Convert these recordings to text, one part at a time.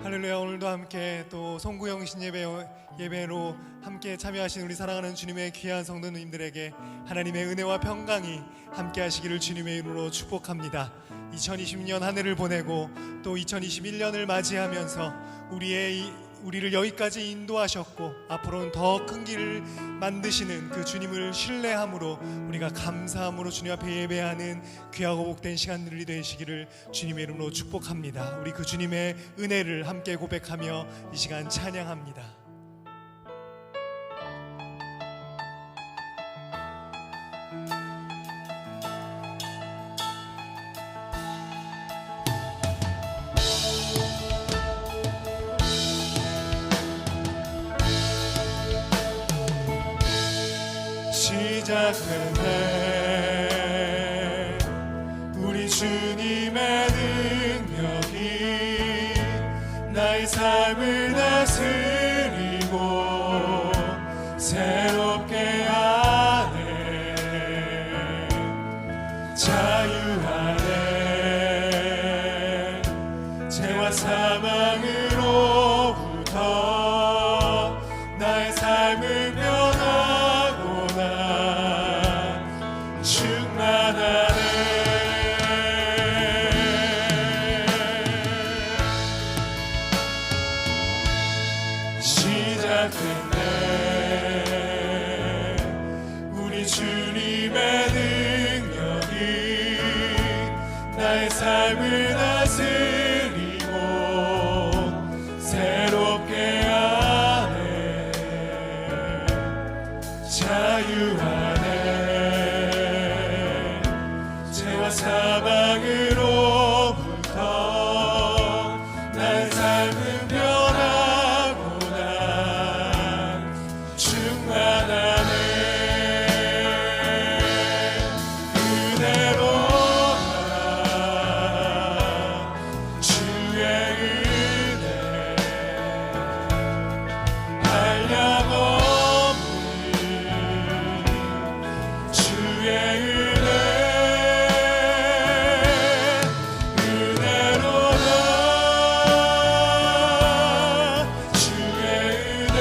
할렐루야. 오늘도 함께 또 송구영신 예배로 함께 참여하신 우리 사랑하는 주님의 귀한 성도님들에게 하나님의 은혜와 평강이 함께 하시기를 주님의 이름으로 축복합니다. 2020년 한 해를 보내고 또 2021년을 맞이하면서 우리를 여기까지 인도하셨고 앞으로는 더 큰 길을 만드시는 그 주님을 신뢰함으로 우리가 감사함으로 주님 앞에 예배하는 귀하고 복된 시간들이 되시기를 주님의 이름으로 축복합니다. 우리 그 주님의 은혜를 함께 고백하며 이 시간 찬양합니다. 시작된 해 우리 주님의 능력이 나의 삶을 다스리고 새롭게 하네. 자유하네. 죄와 사망으로부터 나의 삶을 변하고 충만하네. 시작됐네. 우리 주님의 능력이 나의 삶을 다스리고 새롭게 하네. 자유하네. 죄와 사망으로부터 나의 삶은 변하고 난 충만하네. 그대로라 주의 은혜 한량없는 주의 은혜 은혜로라 주의 은혜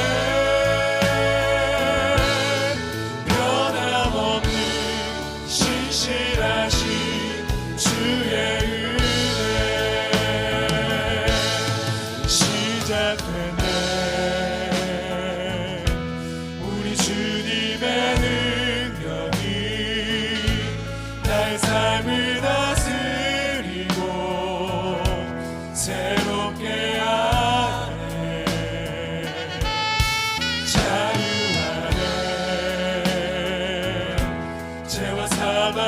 변함없는 신실하신 주의 은혜 시작됐네. 우리 주님의 능력이 나의 삶을 다스리고 새롭게 하네. 자유하네. 죄와 사망으로부터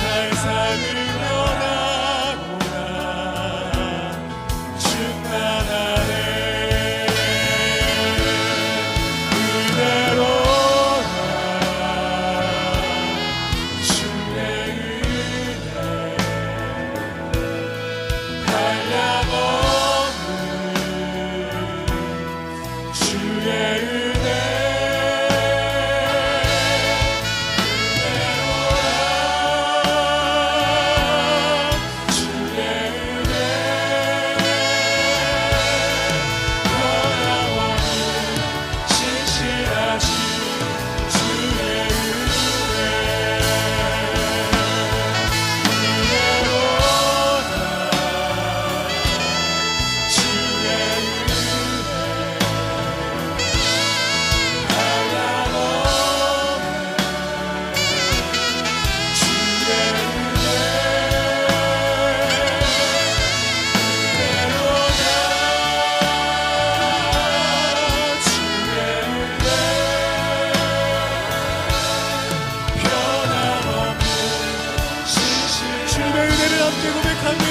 나의 삶을 변하고 난 충만하네. 그대로라 주의 은혜 한량없는 주의 은혜 그대로라 주의 은혜 변함없는 신실하신 주의 은혜 그대로라 주의 은혜 한량없는 주의 주님의 은혜를 함께 고백하며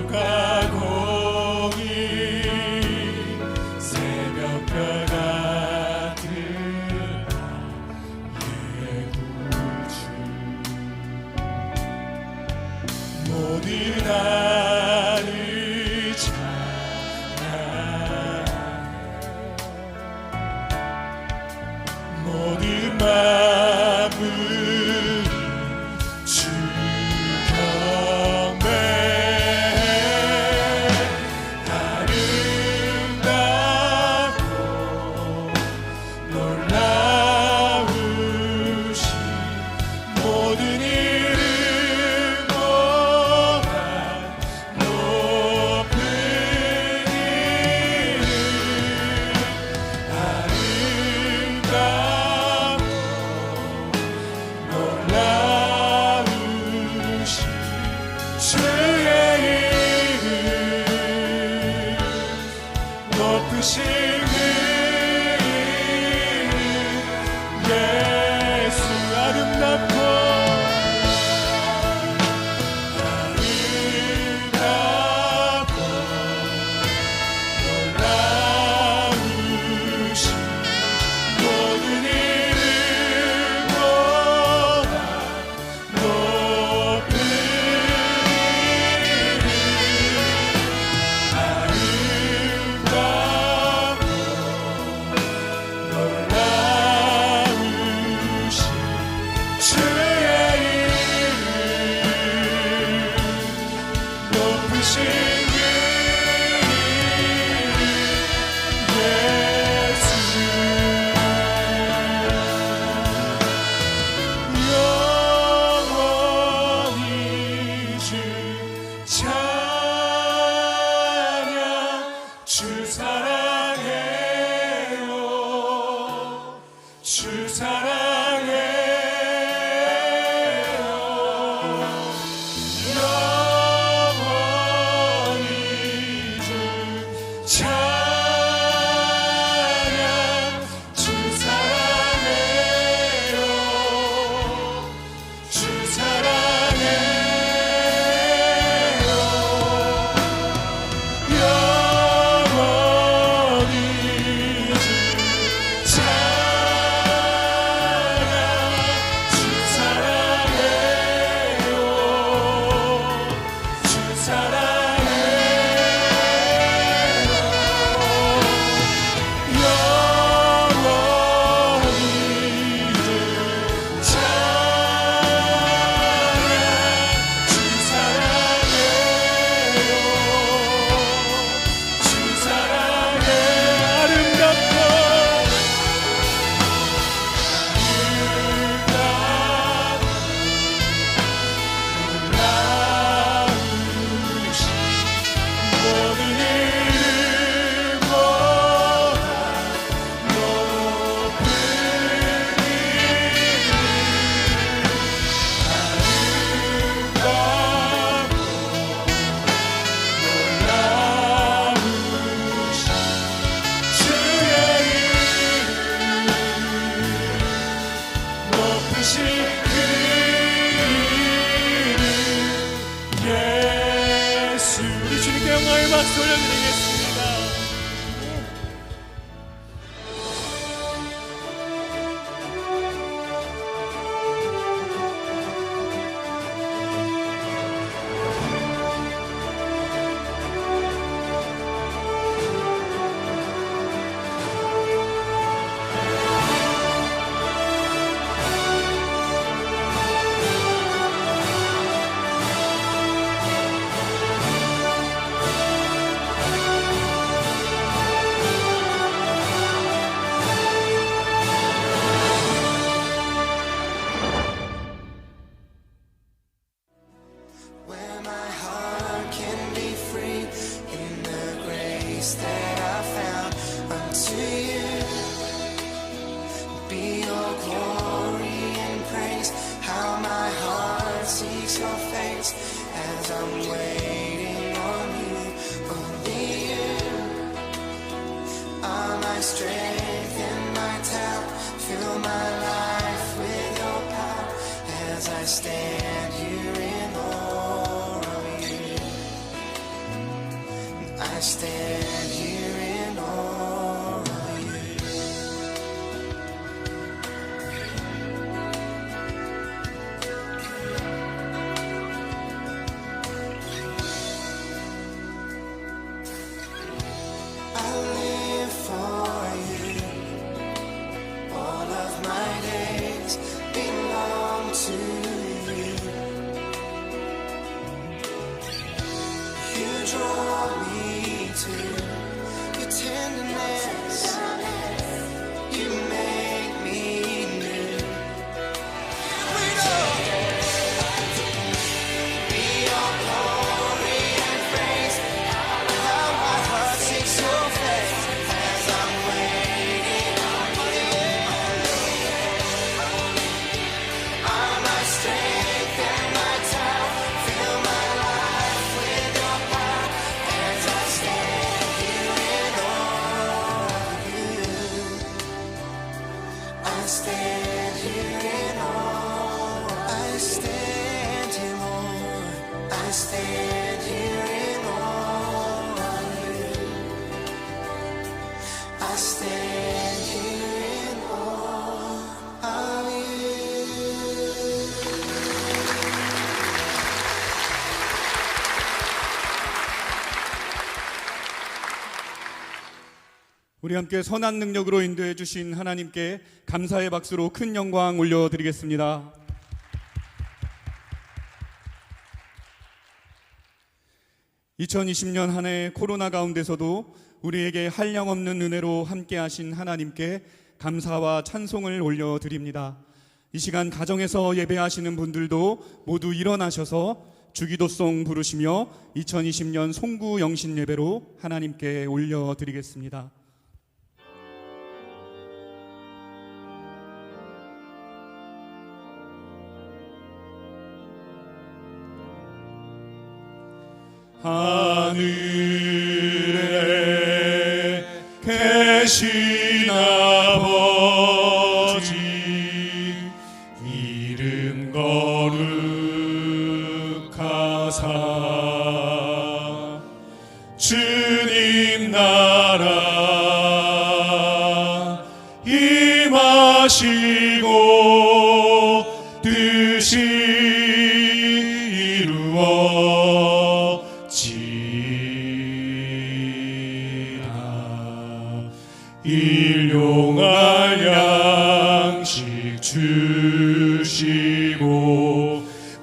공이 새벽별 같은 나의 구주 모든 나를 찬양해 모든 마음을 주 높으신 그 예수 아름답고 놀라우신 모든 이름보다 높은 주 사랑해요 주 사랑해요 영원히 주 찬양 주 사랑해요 주 사랑해요 우리 주님께 영광의 박수 올려드리겠습니다. Strength in my town, fill my life with your power as I stand here in awe of you. I stand here in awe of you. I live for you. All of my days belong to you. You draw me to your tenderness. You make me new. We know be all glory and praise. How my heart seeks your face as I'm waiting on you. Are my strength and my tower. Fill my life with your power as I stand here in awe of you. I stand here in awe. I stand here, Lord. I stand here in awe of you. I stand here in awe of you. 우리 함께 선한 능력으로 인도해 주신 하나님께 감사의 박수로 큰 영광 올려드리겠습니다. (2020년) 한 해 코로나 가운데서도 우리에게 한량없는 은혜로 함께 하신 하나님께 감사와 찬송을 올려드립니다. 이 시간 가정에서 예배하시는 분들도 모두 일어나셔서 주기도송 부르시며 2020년 송구 영신 예배로 하나님께 올려드리겠습니다. 하늘에 계신 아버지 이름 거룩하사 주님 나라 임하시고 뜻이 이루어 일용할 양식 주시고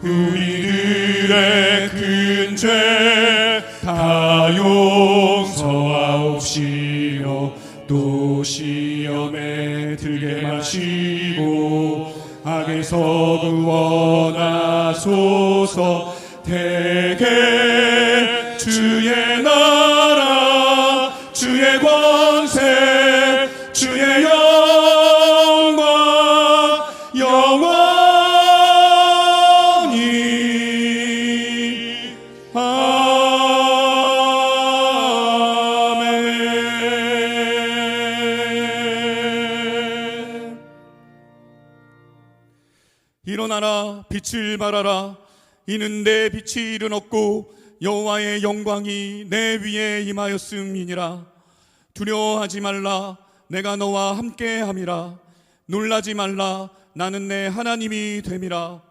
우리들의 큰 죄 다 용서하옵시며 또 시험에 들게 마시고 악에서 구원하소서. 대개 주의 나라 주의 권세 주의 영광 영원히 아멘. 일어나라 빛을 발하라. 이는 내 빛이 이르렀고 여호와의 영광이 내 위에 임하였음이니라. 두려워하지 말라. 내가 너와 함께함이라. 놀라지 말라. 나는 내 하나님이 됨이라.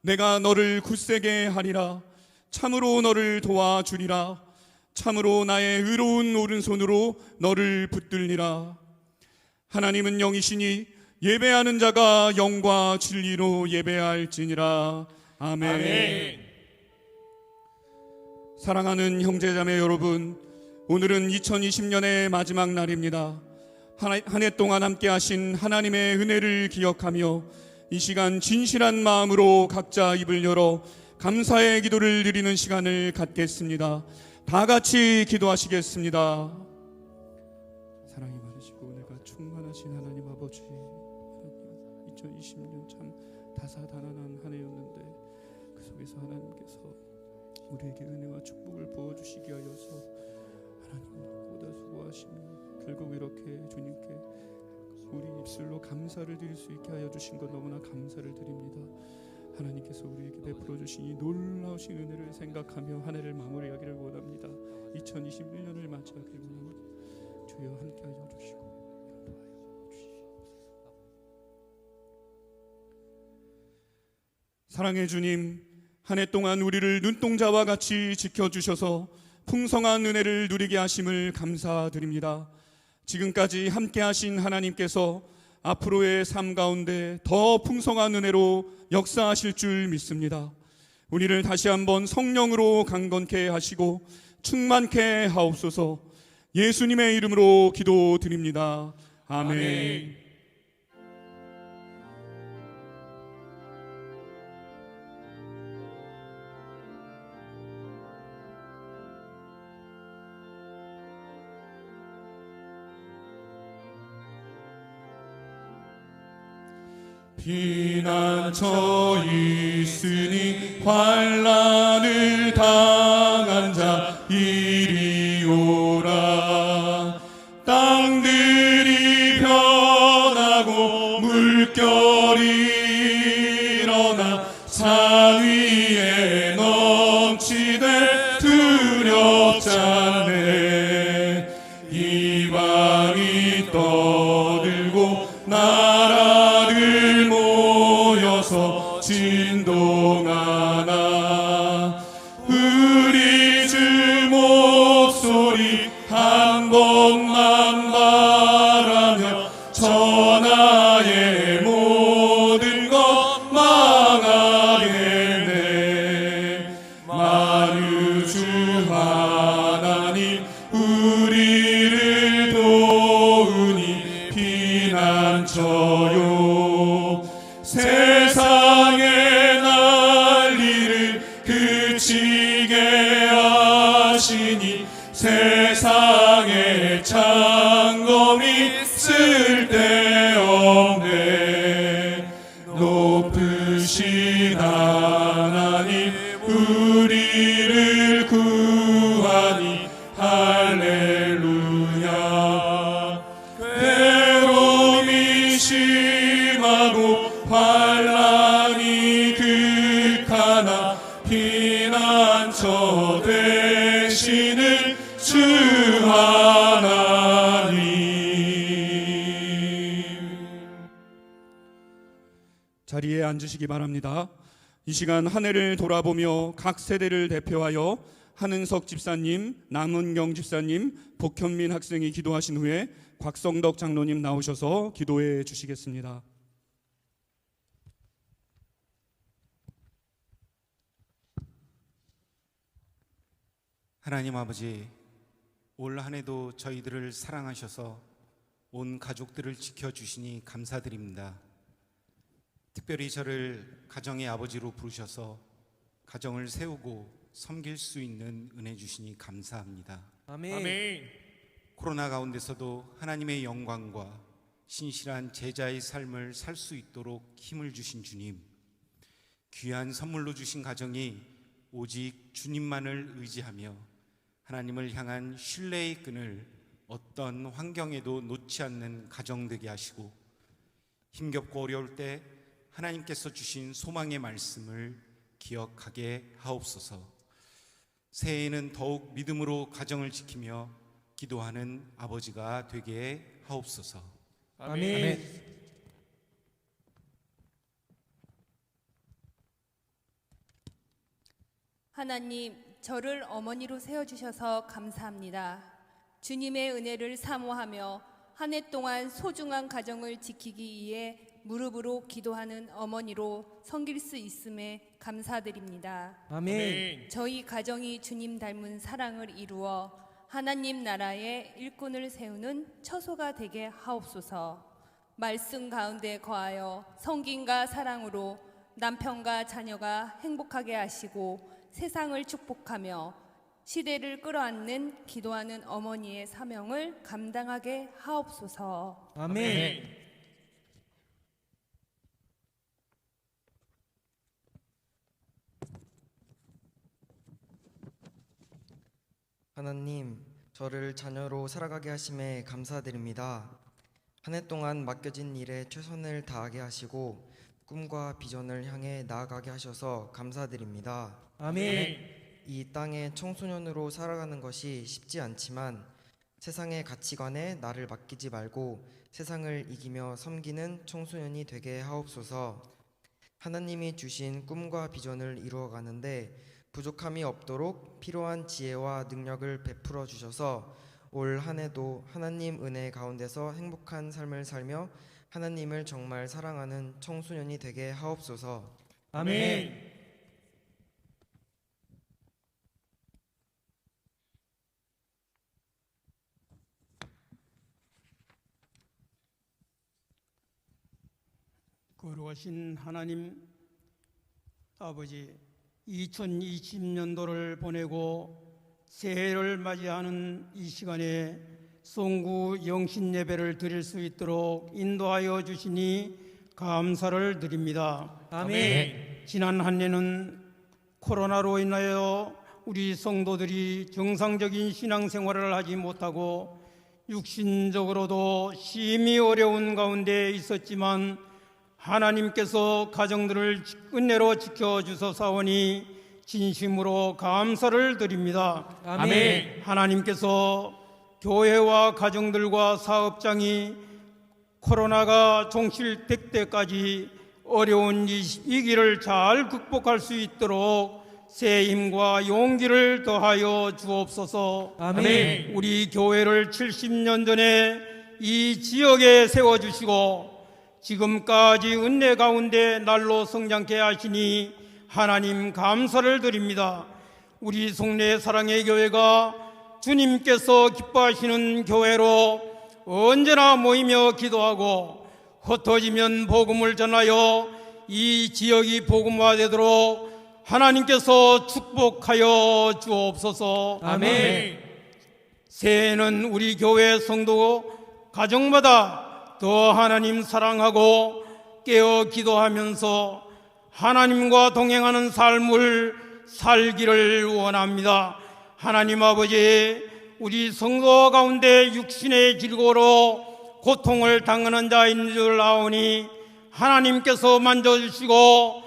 내가 너를 굳세게 하리라. 참으로 너를 도와주리라. 참으로 나의 의로운 오른손으로 너를 붙들리라. 하나님은 영이시니 예배하는 자가 영과 진리로 예배할지니라. 아멘. 사랑하는 형제자매 여러분, 오늘은 2020년의 마지막 날입니다. 한 해 동안 함께 하신 하나님의 은혜를 기억하며 이 시간 진실한 마음으로 각자 입을 열어 감사의 기도를 드리는 시간을 갖겠습니다. 다 같이 기도하시겠습니다. 사랑이 많으시고 은혜가 충만하신 하나님 아버지, 2020년 참 다사다난한 한 해였는데 그 속에서 하나님께서 우리에게 은혜와 축복을 부어주시기 하여서 하나님 보다 수고하시며 결국 이렇게 주님께 우리 입술로 감사를 드릴 수 있게 하여 주신 것 너무나 감사를 드립니다. 하나님께서 우리에게 베풀어 주신 이 놀라우신 은혜를 생각하며 한 해를 마무리하기를 원합니다. 2021년을 같이 하길 원하노니 주여 함께하여 주시고 사랑의 주님, 한 해 동안 우리를 눈동자와 같이 지켜주셔서 풍성한 은혜를 누리게 하심을 감사드립니다. 지금까지 함께하신 하나님께서 앞으로의 삶 가운데 더 풍성한 은혜로 역사하실 줄 믿습니다. 우리를 다시 한번 성령으로 강건케 하시고 충만케 하옵소서. 예수님의 이름으로 기도드립니다. 아멘. 피난처 있으니 환난을 당한 자 이리 오라. 땅들이 변하고 물결이 일어나 산 위에 넘치되 두렵지 않네. 이방이 떠들고 나라들 모여서 진동하나. 우리 주 목소리 한 번만 바라며 천하의 모든 것 망하겠네. 만유주 하나님 우리를 도우니 피난처요. 세상의 난리를 그치게 하시니 세상의 창검이 쓸데없네. 높으신 하나님 우리를 구하니 할렐루야. 괴로움이 심하고 환난이 극하나 피난처 되시는 주 하나님. 자리에 앉으시기 바랍니다. 이 시간 한 해를 돌아보며 각 세대를 대표하여 한은석 집사님, 남은경 집사님, 복현민 학생이 기도하신 후에 곽성덕 장로님 나오셔서 기도해 주시겠습니다. 하나님 아버지, 올 한 해도 저희들을 사랑하셔서 온 가족들을 지켜주시니 감사드립니다. 특별히 저를 가정의 아버지로 부르셔서 가정을 세우고 섬길 수 있는 은혜 주시니 감사합니다. 아멘. 코로나 가운데서도 하나님의 영광과 신실한 제자의 삶을 살 수 있도록 힘을 주신 주님, 귀한 선물로 주신 가정이 오직 주님만을 의지하며 하나님을 향한 신뢰의 끈을 어떤 환경에도 놓지 않는 가정 되게 하시고, 힘겹고 어려울 때 하나님께서 주신 소망의 말씀을 기억하게 하옵소서. 새해에는 더욱 믿음으로 가정을 지키며 기도하는 아버지가 되게 하옵소서. 아멘. 하나님, 저를 어머니로 세워주셔서 감사합니다. 주님의 은혜를 사모하며 한 해 동안 소중한 가정을 지키기 위해 무릎으로 기도하는 어머니로 섬길 수 있음에 감사드립니다. 아멘. 저희 가정이 주님 닮은 사랑을 이루어 하나님 나라의 일꾼을 세우는 처소가 되게 하옵소서. 말씀 가운데 거하여 성김과 사랑으로 남편과 자녀가 행복하게 하시고 세상을 축복하며 시대를 끌어안는 기도하는 어머니의 사명을 감당하게 하옵소서. 아멘. 하나님, 저를 자녀로 살아가게 하심에 감사드립니다. 한 해 동안 맡겨진 일에 최선을 다하게 하시고 꿈과 비전을 향해 나아가게 하셔서 감사드립니다. 아멘. 이 땅에 청소년으로 살아가는 것이 쉽지 않지만 세상의 가치관에 나를 맡기지 말고 세상을 이기며 섬기는 청소년이 되게 하옵소서. 하나님이 주신 꿈과 비전을 이루어가는데 부족함이 없도록 필요한 지혜와 능력을 베풀어 주셔서 올 한 해도 하나님 은혜 가운데서 행복한 삶을 살며 하나님을 정말 사랑하는 청소년이 되게 하옵소서. 아멘. 거룩하신 하나님 아버지, 2020년도를 보내고 새해를 맞이하는 이 시간에 송구 영신 예배를 드릴 수 있도록 인도하여 주시니 감사를 드립니다. 아멘. 지난 한 해는 코로나로 인하여 우리 성도들이 정상적인 신앙생활을 하지 못하고 육신적으로도 심히 어려운 가운데 있었지만 하나님께서 가정들을 은혜로 지켜주소사오니 진심으로 감사를 드립니다. 아멘. 하나님께서 교회와 가정들과 사업장이 코로나가 종실될 때까지 어려운 이 위기를 잘 극복할 수 있도록 새 힘과 용기를 더하여 주옵소서. 아멘. 우리 교회를 70년 전에 이 지역에 세워주시고 지금까지 은혜 가운데 날로 성장케 하시니 하나님 감사를 드립니다. 우리 송내 사랑의 교회가 주님께서 기뻐하시는 교회로 언제나 모이며 기도하고 흩어지면 복음을 전하여 이 지역이 복음화되도록 하나님께서 축복하여 주옵소서. 아멘. 새해는 우리 교회 성도 가정마다 더 하나님 사랑하고 깨어 기도하면서 하나님과 동행하는 삶을 살기를 원합니다. 하나님 아버지, 우리 성도 가운데 육신의 질고로 고통을 당하는 자 있는 줄 아오니 하나님께서 만져주시고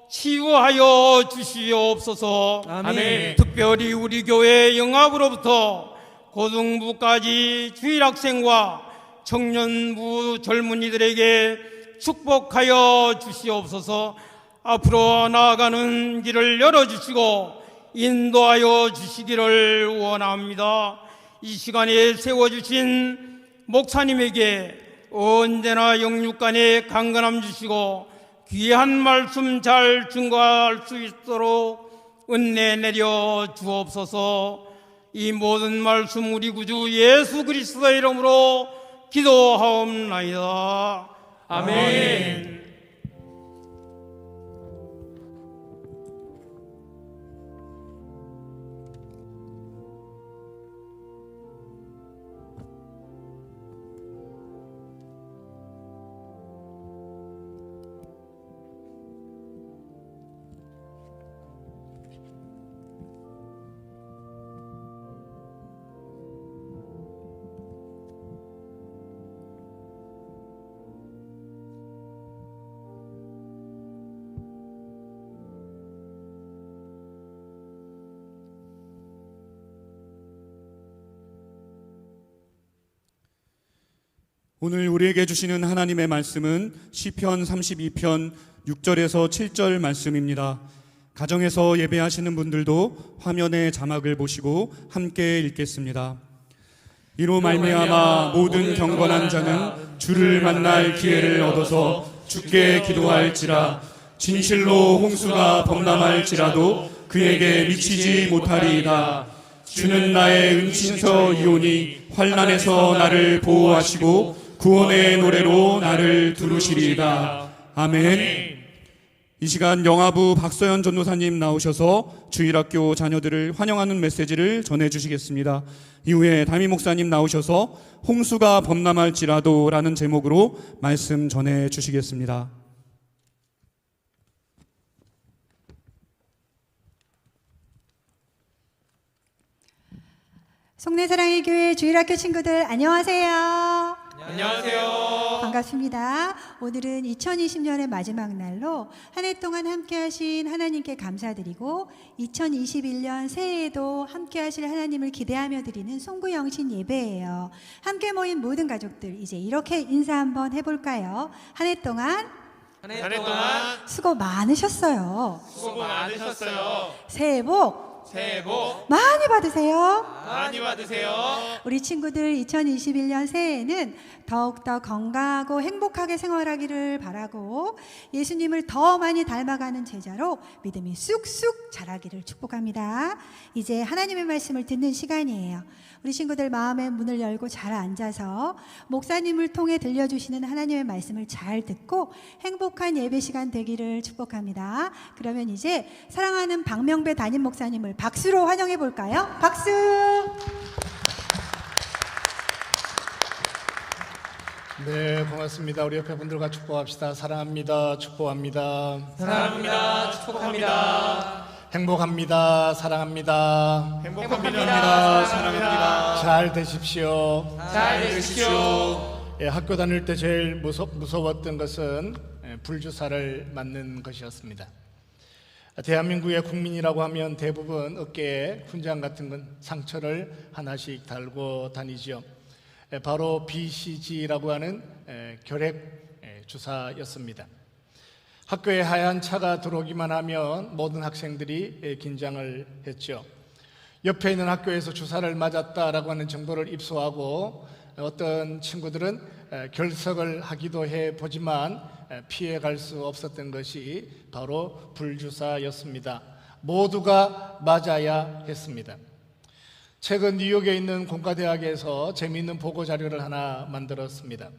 치유하여 주시옵소서. 아멘. 특별히 우리 교회 영합으로부터 고등부까지 주일학생과 청년부 젊은이들에게 축복하여 주시옵소서. 앞으로 나아가는 길을 열어주시고 인도하여 주시기를 원합니다. 이 시간에 세워주신 목사님에게 언제나 영육간에 강건함 주시고 귀한 말씀 잘 증거할 수 있도록 은혜 내려 주옵소서. 이 모든 말씀 우리 구주 예수 그리스도의 이름으로 기도하옵나이다. 아멘. 오늘 우리에게 주시는 하나님의 말씀은 시편 32편 6절에서 7절 말씀입니다. 가정에서 예배하시는 분들도 화면의 자막을 보시고 함께 읽겠습니다. 이로 말미암아 모든 경건한 자는 주를 만날 기회를 얻어서 주께 기도할지라. 진실로 홍수가 범람할지라도 그에게 미치지 못하리이다. 주는 나의 은신서이오니 환난에서 나를 보호하시고 구원의 노래로 나를 두르시리이다. 아멘. 이 시간 영화부 박서연 전도사님 나오셔서 주일학교 자녀들을 환영하는 메시지를 전해주시겠습니다. 이후에 담임 목사님 나오셔서 홍수가 범람할지라도 라는 제목으로 말씀 전해주시겠습니다. 송내사랑의 교회 주일학교 친구들 안녕하세요. 안녕하세요. 반갑습니다. 오늘은 2020년의 마지막 날로 한 해 동안 함께 하신 하나님께 감사드리고 2021년 새해에도 함께 하실 하나님을 기대하며 드리는 송구영신 예배예요. 함께 모인 모든 가족들 이제 이렇게 인사 한번 해볼까요? 한 해 동안 한 해 동안 수고 많으셨어요. 수고 많으셨어요. 새해 복 새해 복 많이 받으세요. 많이 받으세요. 우리 친구들 2021년 새해에는 더욱더 건강하고 행복하게 생활하기를 바라고 예수님을 더 많이 닮아가는 제자로 믿음이 쑥쑥 자라기를 축복합니다. 이제 하나님의 말씀을 듣는 시간이에요. 우리 친구들 마음의 문을 열고 잘 앉아서 목사님을 통해 들려주시는 하나님의 말씀을 잘 듣고 행복한 예배 시간 되기를 축복합니다. 그러면 이제 사랑하는 박명배 담임 목사님을 박수로 환영해 볼까요? 박수! 네, 고맙습니다. 우리 옆에 분들과 축복합시다. 사랑합니다. 축복합니다. 사랑합니다. 축복합니다. 행복합니다. 사랑합니다. 행복합니다. 사랑합니다. 잘 되십시오. 잘 되십시오. 예, 학교 다닐 때 제일 무서웠던 것은 불주사를 맞는 것이었습니다. 대한민국의 국민이라고 하면 대부분 어깨에 훈장 같은 건 상처를 하나씩 달고 다니죠. 바로 BCG라고 하는 결핵 주사였습니다. 학교에 하얀 차가 들어오기만 하면 모든 학생들이 긴장을 했죠. 옆에 있는 학교에서 주사를 맞았다라고 하는 정보를 입수하고 어떤 친구들은 결석을 하기도 해보지만 피해갈 수 없었던 것이 바로 불주사였습니다. 모두가 맞아야 했습니다. 최근 뉴욕에 있는 공과대학에서 재미있는 보고 자료를 하나 만들었습니다.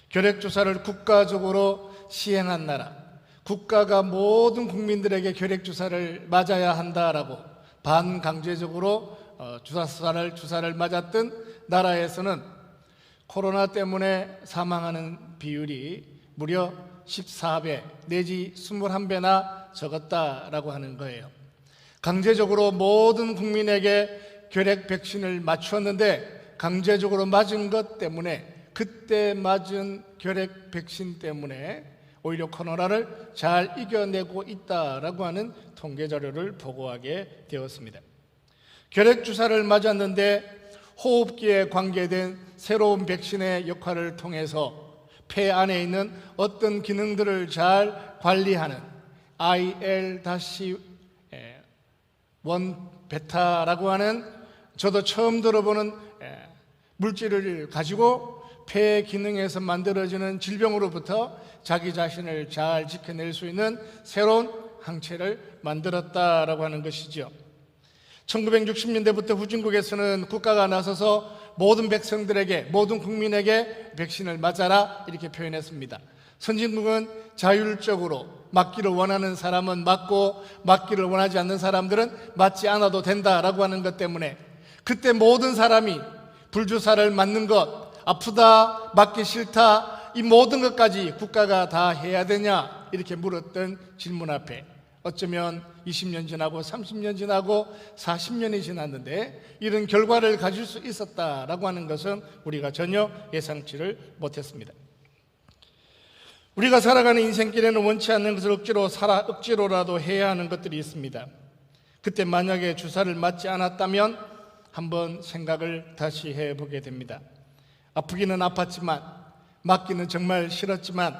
결핵주사를 국가적으로 시행한 나라, 국가가 모든 국민들에게 결핵주사를 맞아야 한다라고 반강제적으로 주사를 맞았던 나라에서는 코로나 때문에 사망하는 비율이 무려 14배 내지 21배나 적었다라고 하는 거예요. 강제적으로 모든 국민에게 결핵 백신을 맞추었는데 강제적으로 맞은 것 때문에 그때 맞은 결핵 백신 때문에 오히려 코로나를 잘 이겨내고 있다라고 하는 통계 자료를 보고하게 되었습니다. 결핵 주사를 맞았는데 호흡기에 관계된 새로운 백신의 역할을 통해서 폐 안에 있는 어떤 기능들을 잘 관리하는 IL-1 베타라고 하는 저도 처음 들어보는 물질을 가지고 폐 기능에서 만들어지는 질병으로부터 자기 자신을 잘 지켜낼 수 있는 새로운 항체를 만들었다라고 하는 것이죠. 1960년대부터 후진국에서는 국가가 나서서 모든 백성들에게, 모든 국민에게 백신을 맞아라 이렇게 표현했습니다. 선진국은 자율적으로 맞기를 원하는 사람은 맞고 맞기를 원하지 않는 사람들은 맞지 않아도 된다라고 하는 것 때문에 그때 모든 사람이 불주사를 맞는 것, 아프다, 맞기 싫다, 이 모든 것까지 국가가 다 해야 되냐 이렇게 물었던 질문 앞에 어쩌면 20년 지나고 30년 지나고 40년이 지났는데 이런 결과를 가질 수 있었다라고 하는 것은 우리가 전혀 예상치를 못했습니다. 우리가 살아가는 인생길에는 원치 않는 것을 억지로라도 해야 하는 것들이 있습니다. 그때 만약에 주사를 맞지 않았다면 한번 생각을 다시 해보게 됩니다. 아프기는 아팠지만 맞기는 정말 싫었지만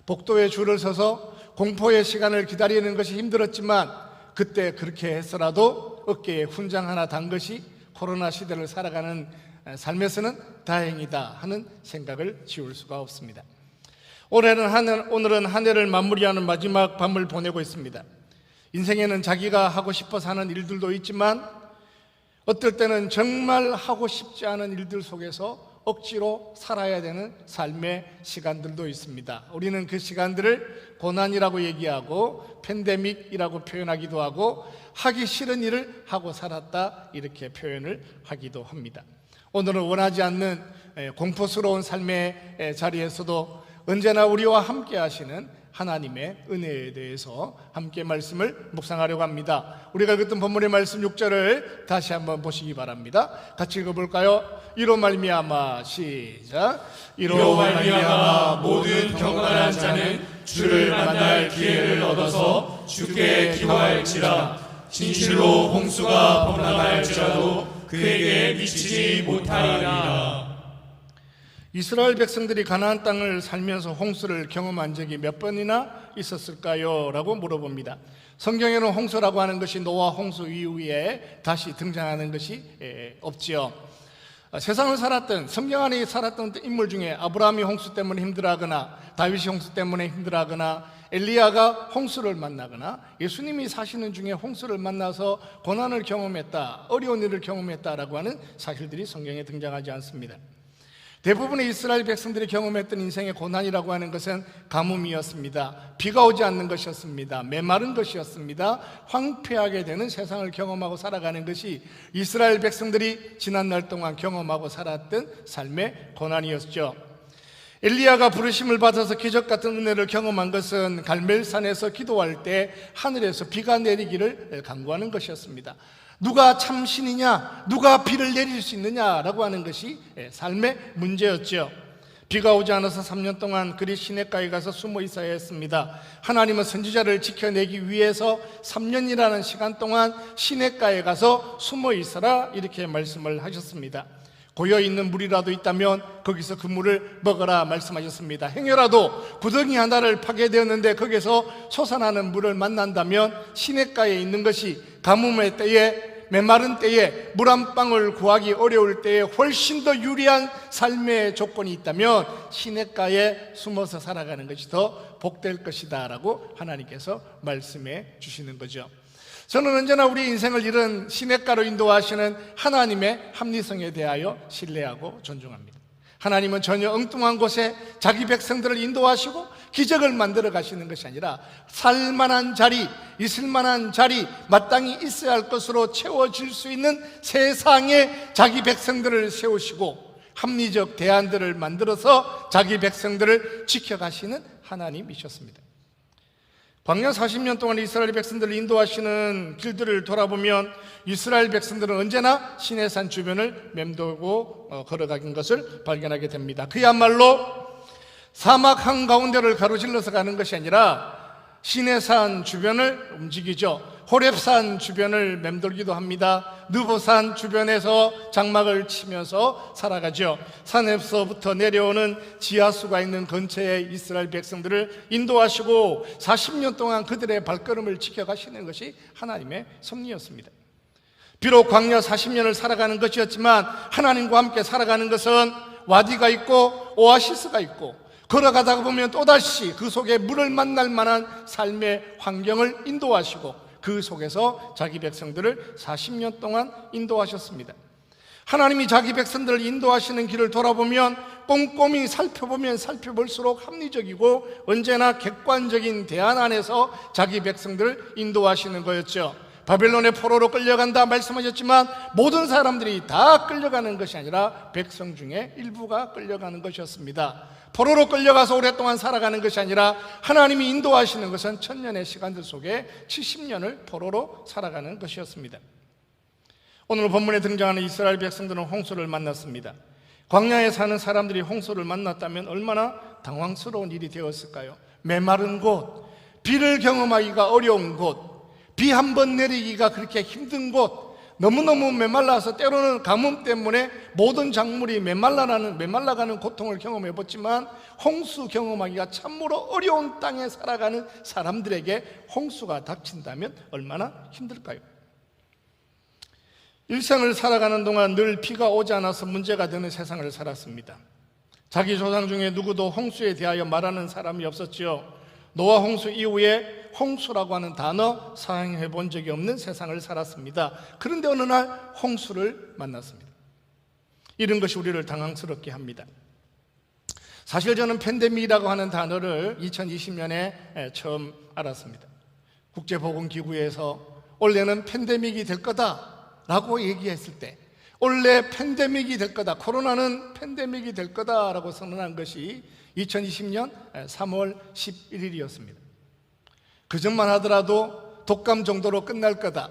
복도에 줄을 서서 공포의 시간을 기다리는 것이 힘들었지만 그때 그렇게 했어라도 어깨에 훈장 하나 단 것이 코로나 시대를 살아가는 삶에서는 다행이다 하는 생각을 지울 수가 없습니다. 오늘은 한 해를 마무리하는 마지막 밤을 보내고 있습니다. 인생에는 자기가 하고 싶어서 하는 일들도 있지만 어떨 때는 정말 하고 싶지 않은 일들 속에서 억지로 살아야 되는 삶의 시간들도 있습니다. 우리는 그 시간들을 고난이라고 얘기하고 팬데믹이라고 표현하기도 하고 하기 싫은 일을 하고 살았다 이렇게 표현을 하기도 합니다. 오늘은 원하지 않는 공포스러운 삶의 자리에서도 언제나 우리와 함께 하시는 하나님의 은혜에 대해서 함께 말씀을 묵상하려고 합니다. 우리가 읽었던 본문의 말씀 6절을 다시 한번 보시기 바랍니다. 같이 읽어볼까요? 이로 말미암아 시작. 이로 말미암아 모든 경건한 자는 주를 만날 기회를 얻어서 주께 기뻐할지라. 진실로 홍수가 범람할지라도 그에게 미치지 못하리라. 이스라엘 백성들이 가나안 땅을 살면서 홍수를 경험한 적이 몇 번이나 있었을까요? 라고 물어봅니다. 성경에는 홍수라고 하는 것이 노아 홍수 이후에 다시 등장하는 것이 없지요. 세상을 살았던, 성경 안에 살았던 인물 중에 아브라함이 홍수 때문에 힘들어하거나 다윗이 홍수 때문에 힘들어하거나 엘리야가 홍수를 만나거나 예수님이 사시는 중에 홍수를 만나서 고난을 경험했다, 어려운 일을 경험했다라고 하는 사실들이 성경에 등장하지 않습니다. 대부분의 이스라엘 백성들이 경험했던 인생의 고난이라고 하는 것은 가뭄이었습니다. 비가 오지 않는 것이었습니다. 메마른 것이었습니다. 황폐하게 되는 세상을 경험하고 살아가는 것이 이스라엘 백성들이 지난날 동안 경험하고 살았던 삶의 고난이었죠. 엘리야가 부르심을 받아서 기적 같은 은혜를 경험한 것은 갈멜산에서 기도할 때 하늘에서 비가 내리기를 간구하는 것이었습니다. 누가 참 신이냐, 누가 비를 내릴 수 있느냐라고 하는 것이 삶의 문제였죠. 비가 오지 않아서 3년 동안 그리 시냇가에 가서 숨어 있어야 했습니다. 하나님은 선지자를 지켜내기 위해서 3년이라는 시간 동안 시냇가에 가서 숨어 있어라 이렇게 말씀을 하셨습니다. 고여있는 물이라도 있다면 거기서 그 물을 먹어라 말씀하셨습니다. 행여라도 구덩이 하나를 파게 되었는데 거기서 솟아나는 물을 만난다면 시냇가에 있는 것이 가뭄의 때에, 메마른 때에, 물 한 방울 구하기 어려울 때에 훨씬 더 유리한 삶의 조건이 있다면 시냇가에 숨어서 살아가는 것이 더 복될 것이다 라고 하나님께서 말씀해 주시는 거죠. 저는 언제나 우리 인생을 이런 시냇가로 인도하시는 하나님의 합리성에 대하여 신뢰하고 존중합니다. 하나님은 전혀 엉뚱한 곳에 자기 백성들을 인도하시고 기적을 만들어 가시는 것이 아니라 살만한 자리, 있을만한 자리, 마땅히 있어야 할 것으로 채워질 수 있는 세상에 자기 백성들을 세우시고 합리적 대안들을 만들어서 자기 백성들을 지켜가시는 하나님이셨습니다. 광야 40년 동안 이스라엘 백성들을 인도하시는 길들을 돌아보면 이스라엘 백성들은 언제나 시내산 주변을 맴돌고 걸어가는 것을 발견하게 됩니다. 그야말로 사막 한가운데를 가로질러서 가는 것이 아니라 시내산 주변을 움직이죠. 호렙산 주변을 맴돌기도 합니다. 느보산 주변에서 장막을 치면서 살아가죠. 산에서부터 내려오는 지하수가 있는 근처에 이스라엘 백성들을 인도하시고 40년 동안 그들의 발걸음을 지켜가시는 것이 하나님의 섭리였습니다. 비록 광야 40년을 살아가는 것이었지만 하나님과 함께 살아가는 것은 와디가 있고 오아시스가 있고 걸어가다가 보면 또다시 그 속에 물을 만날 만한 삶의 환경을 인도하시고 그 속에서 자기 백성들을 40년 동안 인도하셨습니다. 하나님이 자기 백성들을 인도하시는 길을 돌아보면 꼼꼼히 살펴보면 살펴볼수록 합리적이고 언제나 객관적인 대안 안에서 자기 백성들을 인도하시는 거였죠. 바벨론의 포로로 끌려간다 말씀하셨지만 모든 사람들이 다 끌려가는 것이 아니라 백성 중에 일부가 끌려가는 것이었습니다. 포로로 끌려가서 오랫동안 살아가는 것이 아니라 하나님이 인도하시는 것은 천년의 시간들 속에 70년을 포로로 살아가는 것이었습니다. 오늘 본문에 등장하는 이스라엘 백성들은 홍수를 만났습니다. 광야에 사는 사람들이 홍수를 만났다면 얼마나 당황스러운 일이 되었을까요? 메마른 곳, 비를 경험하기가 어려운 곳, 비 한 번 내리기가 그렇게 힘든 곳, 너무너무 메말라서 때로는 가뭄 때문에 모든 작물이 메말라가는 고통을 경험해봤지만 홍수 경험하기가 참으로 어려운 땅에 살아가는 사람들에게 홍수가 닥친다면 얼마나 힘들까요? 일생을 살아가는 동안 늘 비가 오지 않아서 문제가 되는 세상을 살았습니다. 자기 조상 중에 누구도 홍수에 대하여 말하는 사람이 없었지요. 노아 홍수 이후에 홍수라고 하는 단어 사용해 본 적이 없는 세상을 살았습니다. 그런데 어느 날 홍수를 만났습니다. 이런 것이 우리를 당황스럽게 합니다. 사실 저는 팬데믹이라고 하는 단어를 2020년에 처음 알았습니다. 국제보건기구에서 올해는 팬데믹이 될 거다라고 얘기했을 때 올해 팬데믹이 될 거다, 코로나는 팬데믹이 될 거다라고 선언한 것이 2020년 3월 11일이었습니다. 그 전만 하더라도 독감 정도로 끝날 거다,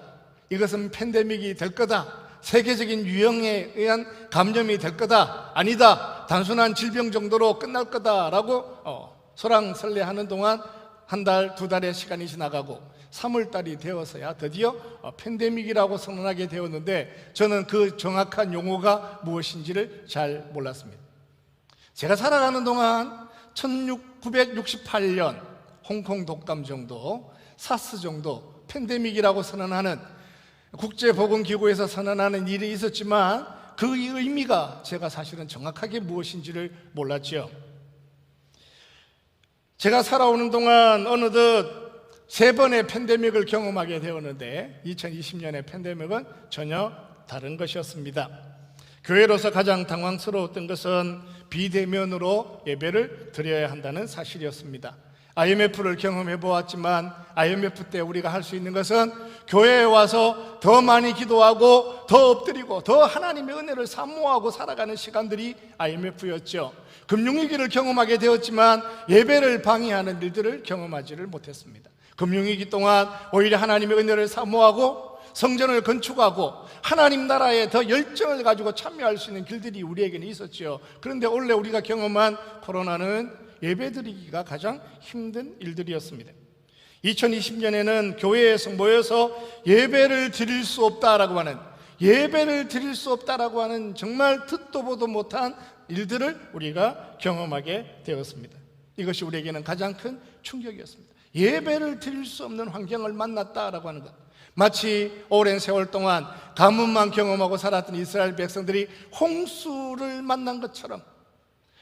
이것은 팬데믹이 될 거다, 세계적인 유행에 의한 감염이 될 거다, 아니다, 단순한 질병 정도로 끝날 거다라고 설왕설래하는 동안 한 달, 두 달의 시간이 지나가고 3월 달이 되어서야 드디어 팬데믹이라고 선언하게 되었는데, 저는 그 정확한 용어가 무엇인지를 잘 몰랐습니다. 제가 살아가는 동안 1968년 홍콩 독감 정도, 사스 정도 팬데믹이라고 선언하는, 국제보건기구에서 선언하는 일이 있었지만 그 의미가 제가 사실은 정확하게 무엇인지를 몰랐죠. 제가 살아오는 동안 어느덧 3번의 팬데믹을 경험하게 되었는데 2020년의 팬데믹은 전혀 다른 것이었습니다. 교회로서 가장 당황스러웠던 것은 비대면으로 예배를 드려야 한다는 사실이었습니다. IMF를 경험해 보았지만 IMF 때 우리가 할 수 있는 것은 교회에 와서 더 많이 기도하고 더 엎드리고 더 하나님의 은혜를 사모하고 살아가는 시간들이 IMF였죠. 금융위기를 경험하게 되었지만 예배를 방해하는 일들을 경험하지를 못했습니다. 금융위기 동안 오히려 하나님의 은혜를 사모하고 성전을 건축하고 하나님 나라에 더 열정을 가지고 참여할 수 있는 길들이 우리에게는 있었죠. 그런데 원래 우리가 경험한 코로나는 예배드리기가 가장 힘든 일들이었습니다. 2020년에는 교회에서 모여서 예배를 드릴 수 없다라고 하는 정말 듣도 보도 못한 일들을 우리가 경험하게 되었습니다. 이것이 우리에게는 가장 큰 충격이었습니다. 예배를 드릴 수 없는 환경을 만났다라고 하는 것, 마치 오랜 세월 동안 가뭄만 경험하고 살았던 이스라엘 백성들이 홍수를 만난 것처럼,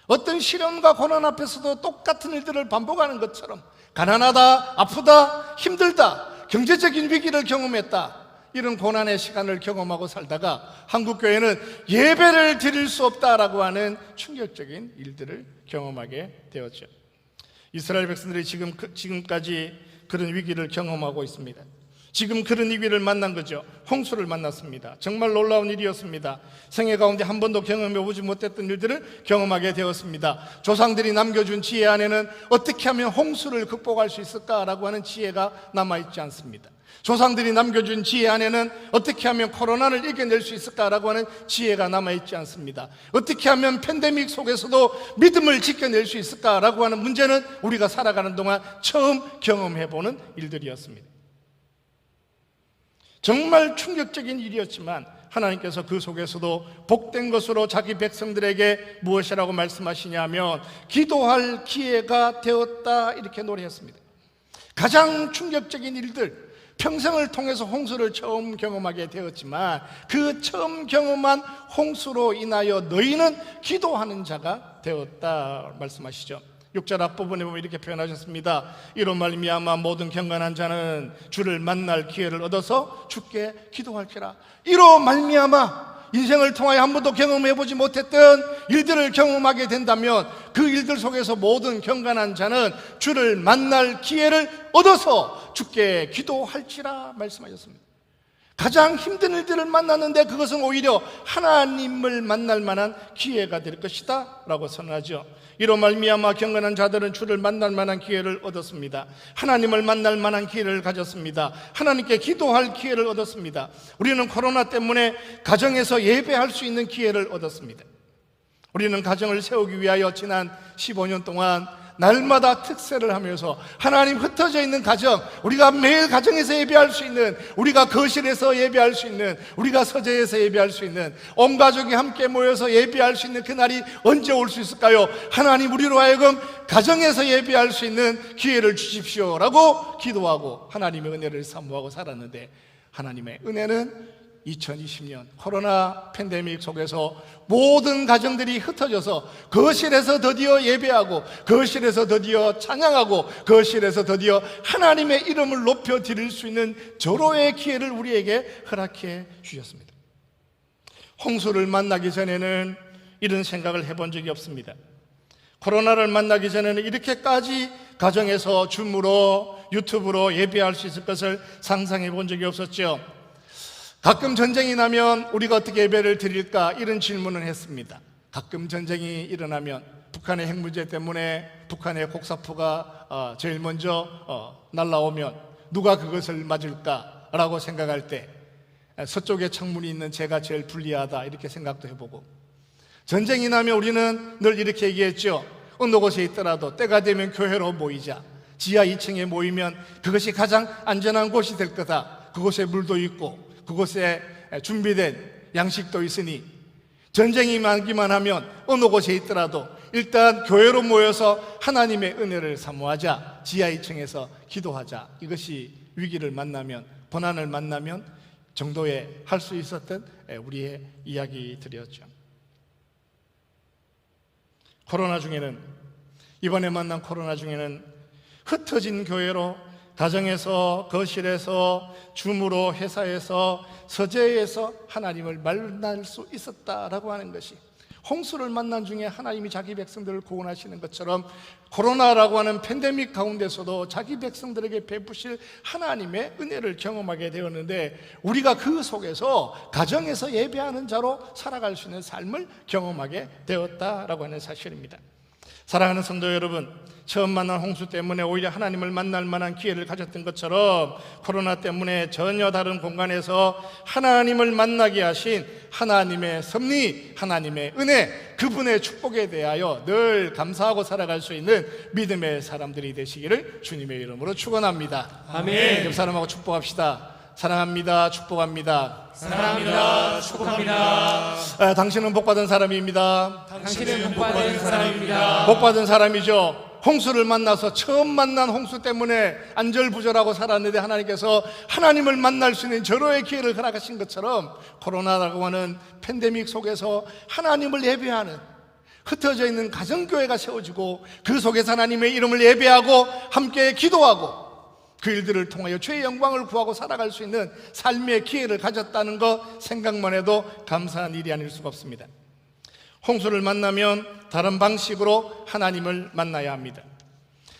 어떤 시련과 고난 앞에서도 똑같은 일들을 반복하는 것처럼 가난하다, 아프다, 힘들다, 경제적인 위기를 경험했다, 이런 고난의 시간을 경험하고 살다가 한국교회는 예배를 드릴 수 없다라고 하는 충격적인 일들을 경험하게 되었죠. 이스라엘 백성들이 지금까지 그런 위기를 경험하고 있습니다. 지금 그런 위기를 만난 거죠. 홍수를 만났습니다. 정말 놀라운 일이었습니다. 생애 가운데 한 번도 경험해보지 못했던 일들을 경험하게 되었습니다. 조상들이 남겨준 지혜 안에는 어떻게 하면 홍수를 극복할 수 있을까라고 하는 지혜가 남아있지 않습니다. 조상들이 남겨준 지혜 안에는 어떻게 하면 코로나를 이겨낼 수 있을까라고 하는 지혜가 남아있지 않습니다. 어떻게 하면 팬데믹 속에서도 믿음을 지켜낼 수 있을까라고 하는 문제는 우리가 살아가는 동안 처음 경험해보는 일들이었습니다. 정말 충격적인 일이었지만 하나님께서 그 속에서도 복된 것으로 자기 백성들에게 무엇이라고 말씀하시냐면 기도할 기회가 되었다, 이렇게 노래했습니다. 가장 충격적인 일들, 평생을 통해서 홍수를 처음 경험하게 되었지만 그 처음 경험한 홍수로 인하여 너희는 기도하는 자가 되었다 말씀하시죠. 6절 앞부분에 보면 이렇게 표현하셨습니다. 이로 말미암아 모든 경건한 자는 주를 만날 기회를 얻어서 주께 기도할지라. 이로 말미암아 인생을 통하여 한 번도 경험해보지 못했던 일들을 경험하게 된다면 그 일들 속에서 모든 경건한 자는 주를 만날 기회를 얻어서 주께 기도할지라 말씀하셨습니다. 가장 힘든 일들을 만났는데 그것은 오히려 하나님을 만날 만한 기회가 될 것이다 라고 선언하죠. 이로 말미암아 경건한 자들은 주를 만날 만한 기회를 얻었습니다. 하나님을 만날 만한 기회를 가졌습니다. 하나님께 기도할 기회를 얻었습니다. 우리는 코로나 때문에 가정에서 예배할 수 있는 기회를 얻었습니다. 우리는 가정을 세우기 위하여 지난 15년 동안 날마다 특세를 하면서 하나님 흩어져 있는 가정, 우리가 매일 가정에서 예배할 수 있는, 우리가 거실에서 예배할 수 있는, 우리가 서재에서 예배할 수 있는, 온 가족이 함께 모여서 예배할 수 있는 그날이 언제 올 수 있을까요? 하나님 우리로 하여금 가정에서 예배할 수 있는 기회를 주십시오라고 기도하고 하나님의 은혜를 사모하고 살았는데, 하나님의 은혜는 2020년 코로나 팬데믹 속에서 모든 가정들이 흩어져서 거실에서 드디어 예배하고, 거실에서 드디어 찬양하고, 거실에서 드디어 하나님의 이름을 높여 드릴 수 있는 절호의 기회를 우리에게 허락해 주셨습니다. 홍수를 만나기 전에는 이런 생각을 해본 적이 없습니다. 코로나를 만나기 전에는 이렇게까지 가정에서 줌으로, 유튜브로 예배할 수 있을 것을 상상해 본 적이 없었죠. 가끔 전쟁이 나면 우리가 어떻게 예배를 드릴까 이런 질문을 했습니다. 가끔 전쟁이 일어나면 북한의 핵 문제 때문에 북한의 곡사포가 제일 먼저 날라오면 누가 그것을 맞을까라고 생각할 때 서쪽에 창문이 있는 제가 제일 불리하다 이렇게 생각도 해보고, 전쟁이 나면 우리는 늘 이렇게 얘기했죠. 어느 곳에 있더라도 때가 되면 교회로 모이자. 지하 2층에 모이면 그것이 가장 안전한 곳이 될 거다. 그곳에 물도 있고 그곳에 준비된 양식도 있으니 전쟁이 많기만 하면 어느 곳에 있더라도 일단 교회로 모여서 하나님의 은혜를 사모하자. 지하 2층에서 기도하자. 이것이 위기를 만나면, 고난을 만나면 정도에 할 수 있었던 우리의 이야기들이었죠. 코로나 중에는, 이번에 만난 코로나 중에는 흩어진 교회로 가정에서, 거실에서, 줌으로, 회사에서, 서재에서 하나님을 만날 수 있었다라고 하는 것이, 홍수를 만난 중에 하나님이 자기 백성들을 구원하시는 것처럼 코로나라고 하는 팬데믹 가운데서도 자기 백성들에게 베푸실 하나님의 은혜를 경험하게 되었는데, 우리가 그 속에서 가정에서 예배하는 자로 살아갈 수 있는 삶을 경험하게 되었다라고 하는 사실입니다. 사랑하는 성도 여러분, 처음 만난 홍수 때문에 오히려 하나님을 만날 만한 기회를 가졌던 것처럼 코로나 때문에 전혀 다른 공간에서 하나님을 만나게 하신 하나님의 섭리, 하나님의 은혜, 그분의 축복에 대하여 늘 감사하고 살아갈 수 있는 믿음의 사람들이 되시기를 주님의 이름으로 축원합니다. 아멘. 옆 사람하고 축복합시다. 사랑합니다. 축복합니다. 사랑합니다. 축복합니다. 당신은 복받은 사람입니다. 당신은 복받은 사람입니다. 복받은 사람이죠. 홍수를 만나서 처음 만난 홍수 때문에 안절부절하고 살았는데 하나님께서 하나님을 만날 수 있는 절호의 기회를 허락하신 것처럼 코로나라고 하는 팬데믹 속에서 하나님을 예배하는, 흩어져 있는 가정교회가 세워지고 그 속에서 하나님의 이름을 예배하고 함께 기도하고 그 일들을 통하여 주의 영광을 구하고 살아갈 수 있는 삶의 기회를 가졌다는 것 생각만 해도 감사한 일이 아닐 수가 없습니다. 홍수를 만나면 다른 방식으로 하나님을 만나야 합니다.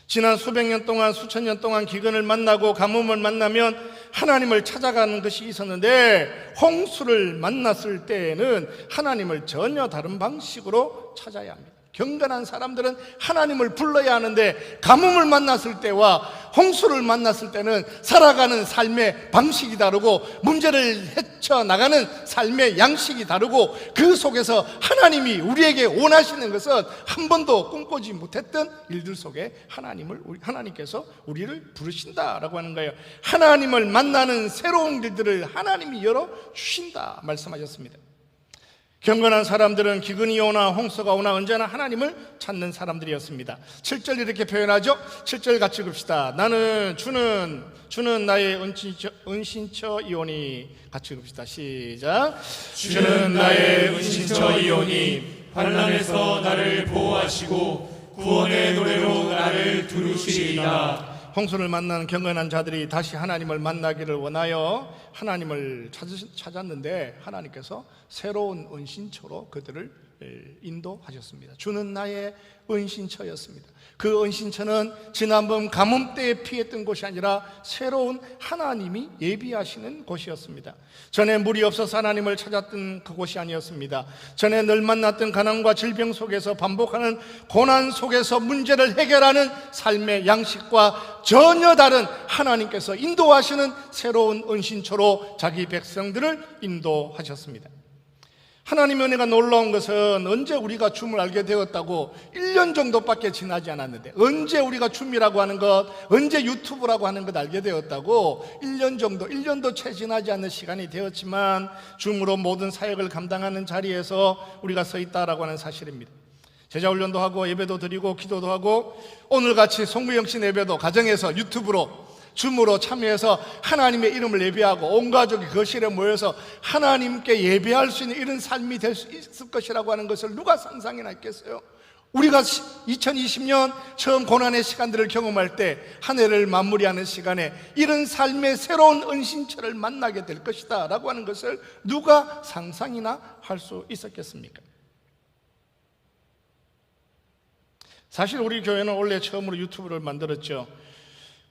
지난 수백 년 동안, 수천 년 동안 기근을 만나고 가뭄을 만나면 하나님을 찾아가는 것이 있었는데, 홍수를 만났을 때에는 하나님을 전혀 다른 방식으로 찾아야 합니다. 경건한 사람들은 하나님을 불러야 하는데, 가뭄을 만났을 때와 홍수를 만났을 때는 살아가는 삶의 방식이 다르고 문제를 헤쳐나가는 삶의 양식이 다르고, 그 속에서 하나님이 우리에게 원하시는 것은 한 번도 꿈꾸지 못했던 일들 속에 하나님께서 우리를 부르신다라고 하는 거예요. 하나님을 만나는 새로운 길들을 하나님이 열어주신다 말씀하셨습니다. 경건한 사람들은 기근이 오나 홍수가 오나 언제나 하나님을 찾는 사람들이었습니다. 7절 이렇게 표현하죠. 7절 같이 봅시다. 나는 주는 나의 은신처이오니. 같이 봅시다. 시작. 주는 나의 은신처이오니 환난에서 나를 보호하시고 구원의 노래로 나를 두루시리이다. 홍수를 만난 경건한 자들이 다시 하나님을 만나기를 원하여 하나님을 찾았는데 하나님께서 새로운 은신처로 그들을 인도하셨습니다. 주는 나의 은신처였습니다. 그 은신처는 지난번 가뭄 때에 피했던 곳이 아니라 새로운 하나님이 예비하시는 곳이었습니다. 전에 물이 없어서 하나님을 찾았던 그곳이 아니었습니다. 전에 늘 만났던 가난과 질병 속에서 반복하는 고난 속에서 문제를 해결하는 삶의 양식과 전혀 다른 하나님께서 인도하시는 새로운 은신처로 자기 백성들을 인도하셨습니다. 하나님의 은혜가 놀라운 것은 언제 우리가 줌을 알게 되었다고 1년 정도밖에 지나지 않았는데, 언제 우리가 줌이라고 하는 것, 언제 유튜브라고 하는 것 알게 되었다고 1년도 채 지나지 않는 시간이 되었지만 줌으로 모든 사역을 감당하는 자리에서 우리가 서 있다라고 하는 사실입니다. 제자훈련도 하고 예배도 드리고 기도도 하고, 오늘같이 송구영신 예배도 가정에서 유튜브로 줌으로 참여해서 하나님의 이름을 예배하고 온 가족이 거실에 모여서 하나님께 예배할 수 있는 이런 삶이 될 수 있을 것이라고 하는 것을 누가 상상이나 했겠어요? 우리가 2020년 처음 고난의 시간들을 경험할 때 한 해를 마무리하는 시간에 이런 삶의 새로운 은신처를 만나게 될 것이다 라고 하는 것을 누가 상상이나 할 수 있었겠습니까? 사실 우리 교회는 원래 처음으로 유튜브를 만들었죠.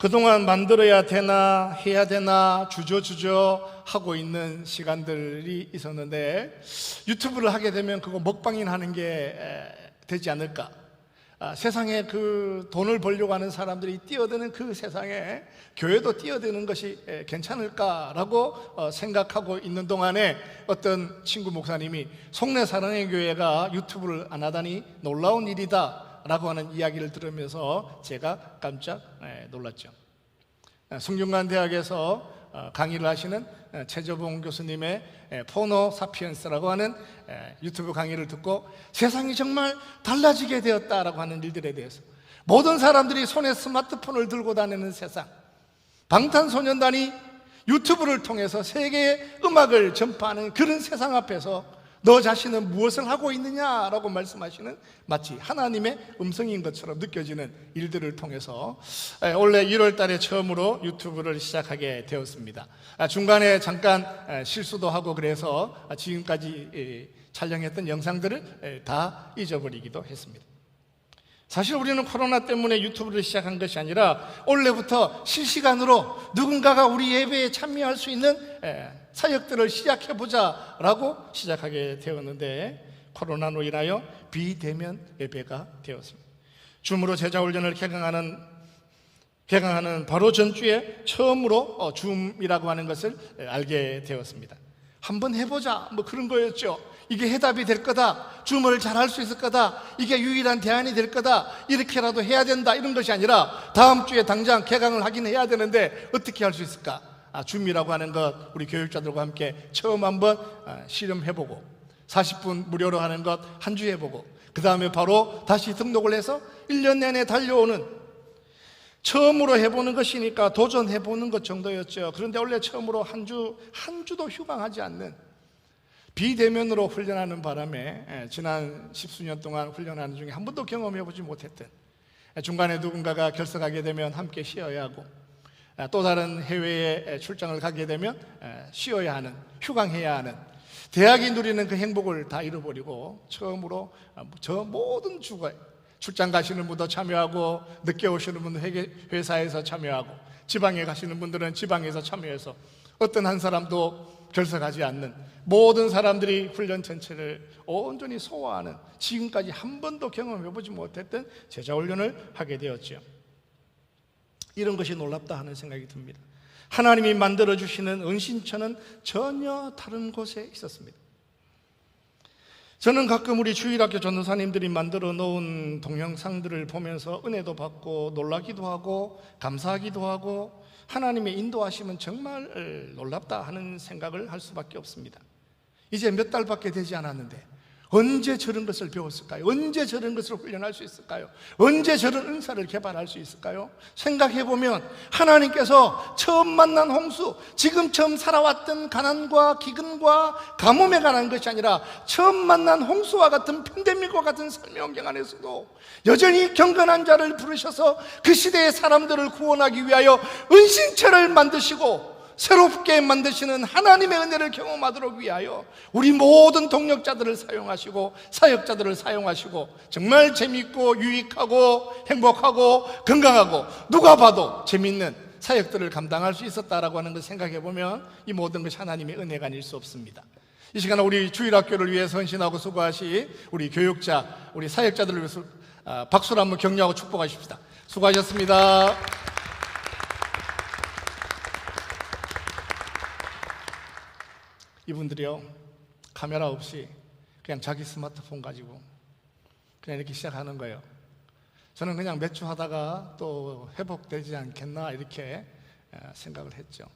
그동안 만들어야 되나 해야 되나 주저주저 하고 있는 시간들이 있었는데 유튜브를 하게 되면 그거 먹방이나 하는 게 되지 않을까. 세상에 그 돈을 벌려고 하는 사람들이 뛰어드는 그 세상에 교회도 뛰어드는 것이 괜찮을까라고 생각하고 있는 동안에 어떤 친구 목사님이 송내 사랑의 교회가 유튜브를 안 하다니 놀라운 일이다 라고 하는 이야기를 들으면서 제가 깜짝 놀랐죠. 성균관대학에서 강의를 하시는 최저봉 교수님의 포노 사피엔스라고 하는 유튜브 강의를 듣고 세상이 정말 달라지게 되었다라고 하는 일들에 대해서, 모든 사람들이 손에 스마트폰을 들고 다니는 세상, 방탄소년단이 유튜브를 통해서 세계의 음악을 전파하는 그런 세상 앞에서 너 자신은 무엇을 하고 있느냐라고 말씀하시는 마치 하나님의 음성인 것처럼 느껴지는 일들을 통해서 올해 1월 달에 처음으로 유튜브를 시작하게 되었습니다. 중간에 잠깐 실수도 하고 그래서 지금까지 촬영했던 영상들을 다 잊어버리기도 했습니다. 사실 우리는 코로나 때문에 유튜브를 시작한 것이 아니라 올해부터 실시간으로 누군가가 우리 예배에 참여할 수 있는 사역들을 시작해보자 라고 시작하게 되었는데 코로나로 인하여 비대면 예배가 되었습니다. 줌으로 제자훈련을 개강하는 바로 전주에 처음으로 줌이라고 하는 것을 알게 되었습니다. 한번 해보자 뭐 그런 거였죠. 이게 해답이 될 거다, 줌을 잘할 수 있을 거다, 이게 유일한 대안이 될 거다, 이렇게라도 해야 된다 이런 것이 아니라 다음 주에 당장 개강을 하긴 해야 되는데 어떻게 할 수 있을까? 줌이라고 하는 것 우리 교육자들과 함께 처음 한번 실험해보고 40분 무료로 하는 것 한 주 해보고 그 다음에 바로 다시 등록을 해서 1년 내내 달려오는, 처음으로 해보는 것이니까 도전해보는 것 정도였죠. 그런데 원래 처음으로 한 주도 휴강하지 않는 비대면으로 훈련하는 바람에 지난 10수년 동안 훈련하는 중에 한 번도 경험해보지 못했던, 중간에 누군가가 결석하게 되면 함께 쉬어야 하고 또 다른 해외에 출장을 가게 되면 쉬어야 하는, 휴강해야 하는, 대학이 누리는 그 행복을 다 잃어버리고 처음으로 저 모든 주가 출장 가시는 분도 참여하고 늦게 오시는 분도 회사에서 참여하고 지방에 가시는 분들은 지방에서 참여해서 어떤 한 사람도 결석하지 않는 모든 사람들이 훈련 전체를 온전히 소화하는, 지금까지 한 번도 경험해보지 못했던 제자훈련을 하게 되었죠. 이런 것이 놀랍다 하는 생각이 듭니다. 하나님이 만들어주시는 은신처는 전혀 다른 곳에 있었습니다. 저는 가끔 우리 주일학교 전도사님들이 만들어 놓은 동영상들을 보면서 은혜도 받고 놀라기도 하고 감사하기도 하고 하나님의 인도하심은 정말 놀랍다 하는 생각을 할 수밖에 없습니다. 이제 몇 달밖에 되지 않았는데 언제 저런 것을 배웠을까요? 언제 저런 것을 훈련할 수 있을까요? 언제 저런 은사를 개발할 수 있을까요? 생각해보면 하나님께서 처음 만난 홍수, 지금 처음 살아왔던 가난과 기근과 가뭄에 관한 것이 아니라 처음 만난 홍수와 같은 팬데믹과 같은 삶의 환경 안에서도 여전히 경건한 자를 부르셔서 그 시대의 사람들을 구원하기 위하여 은신처를 만드시고 새롭게 만드시는 하나님의 은혜를 경험하도록 위하여 우리 모든 동력자들을 사용하시고 사역자들을 사용하시고 정말 재미있고 유익하고 행복하고 건강하고 누가 봐도 재미있는 사역들을 감당할 수 있었다라고 하는 걸 생각해 보면 이 모든 것이 하나님의 은혜가 아닐 수 없습니다. 이 시간 우리 주일학교를 위해 헌신하고 수고하시 우리 교육자, 우리 사역자들을 위해서 박수로 한번 격려하고 축복하십시다. 수고하셨습니다. 이분들이요, 카메라 없이 그냥 자기 스마트폰 가지고 그냥 이렇게 시작하는 거예요. 저는 그냥 몇 주 하다가 또 회복되지 않겠나 이렇게 생각을 했죠.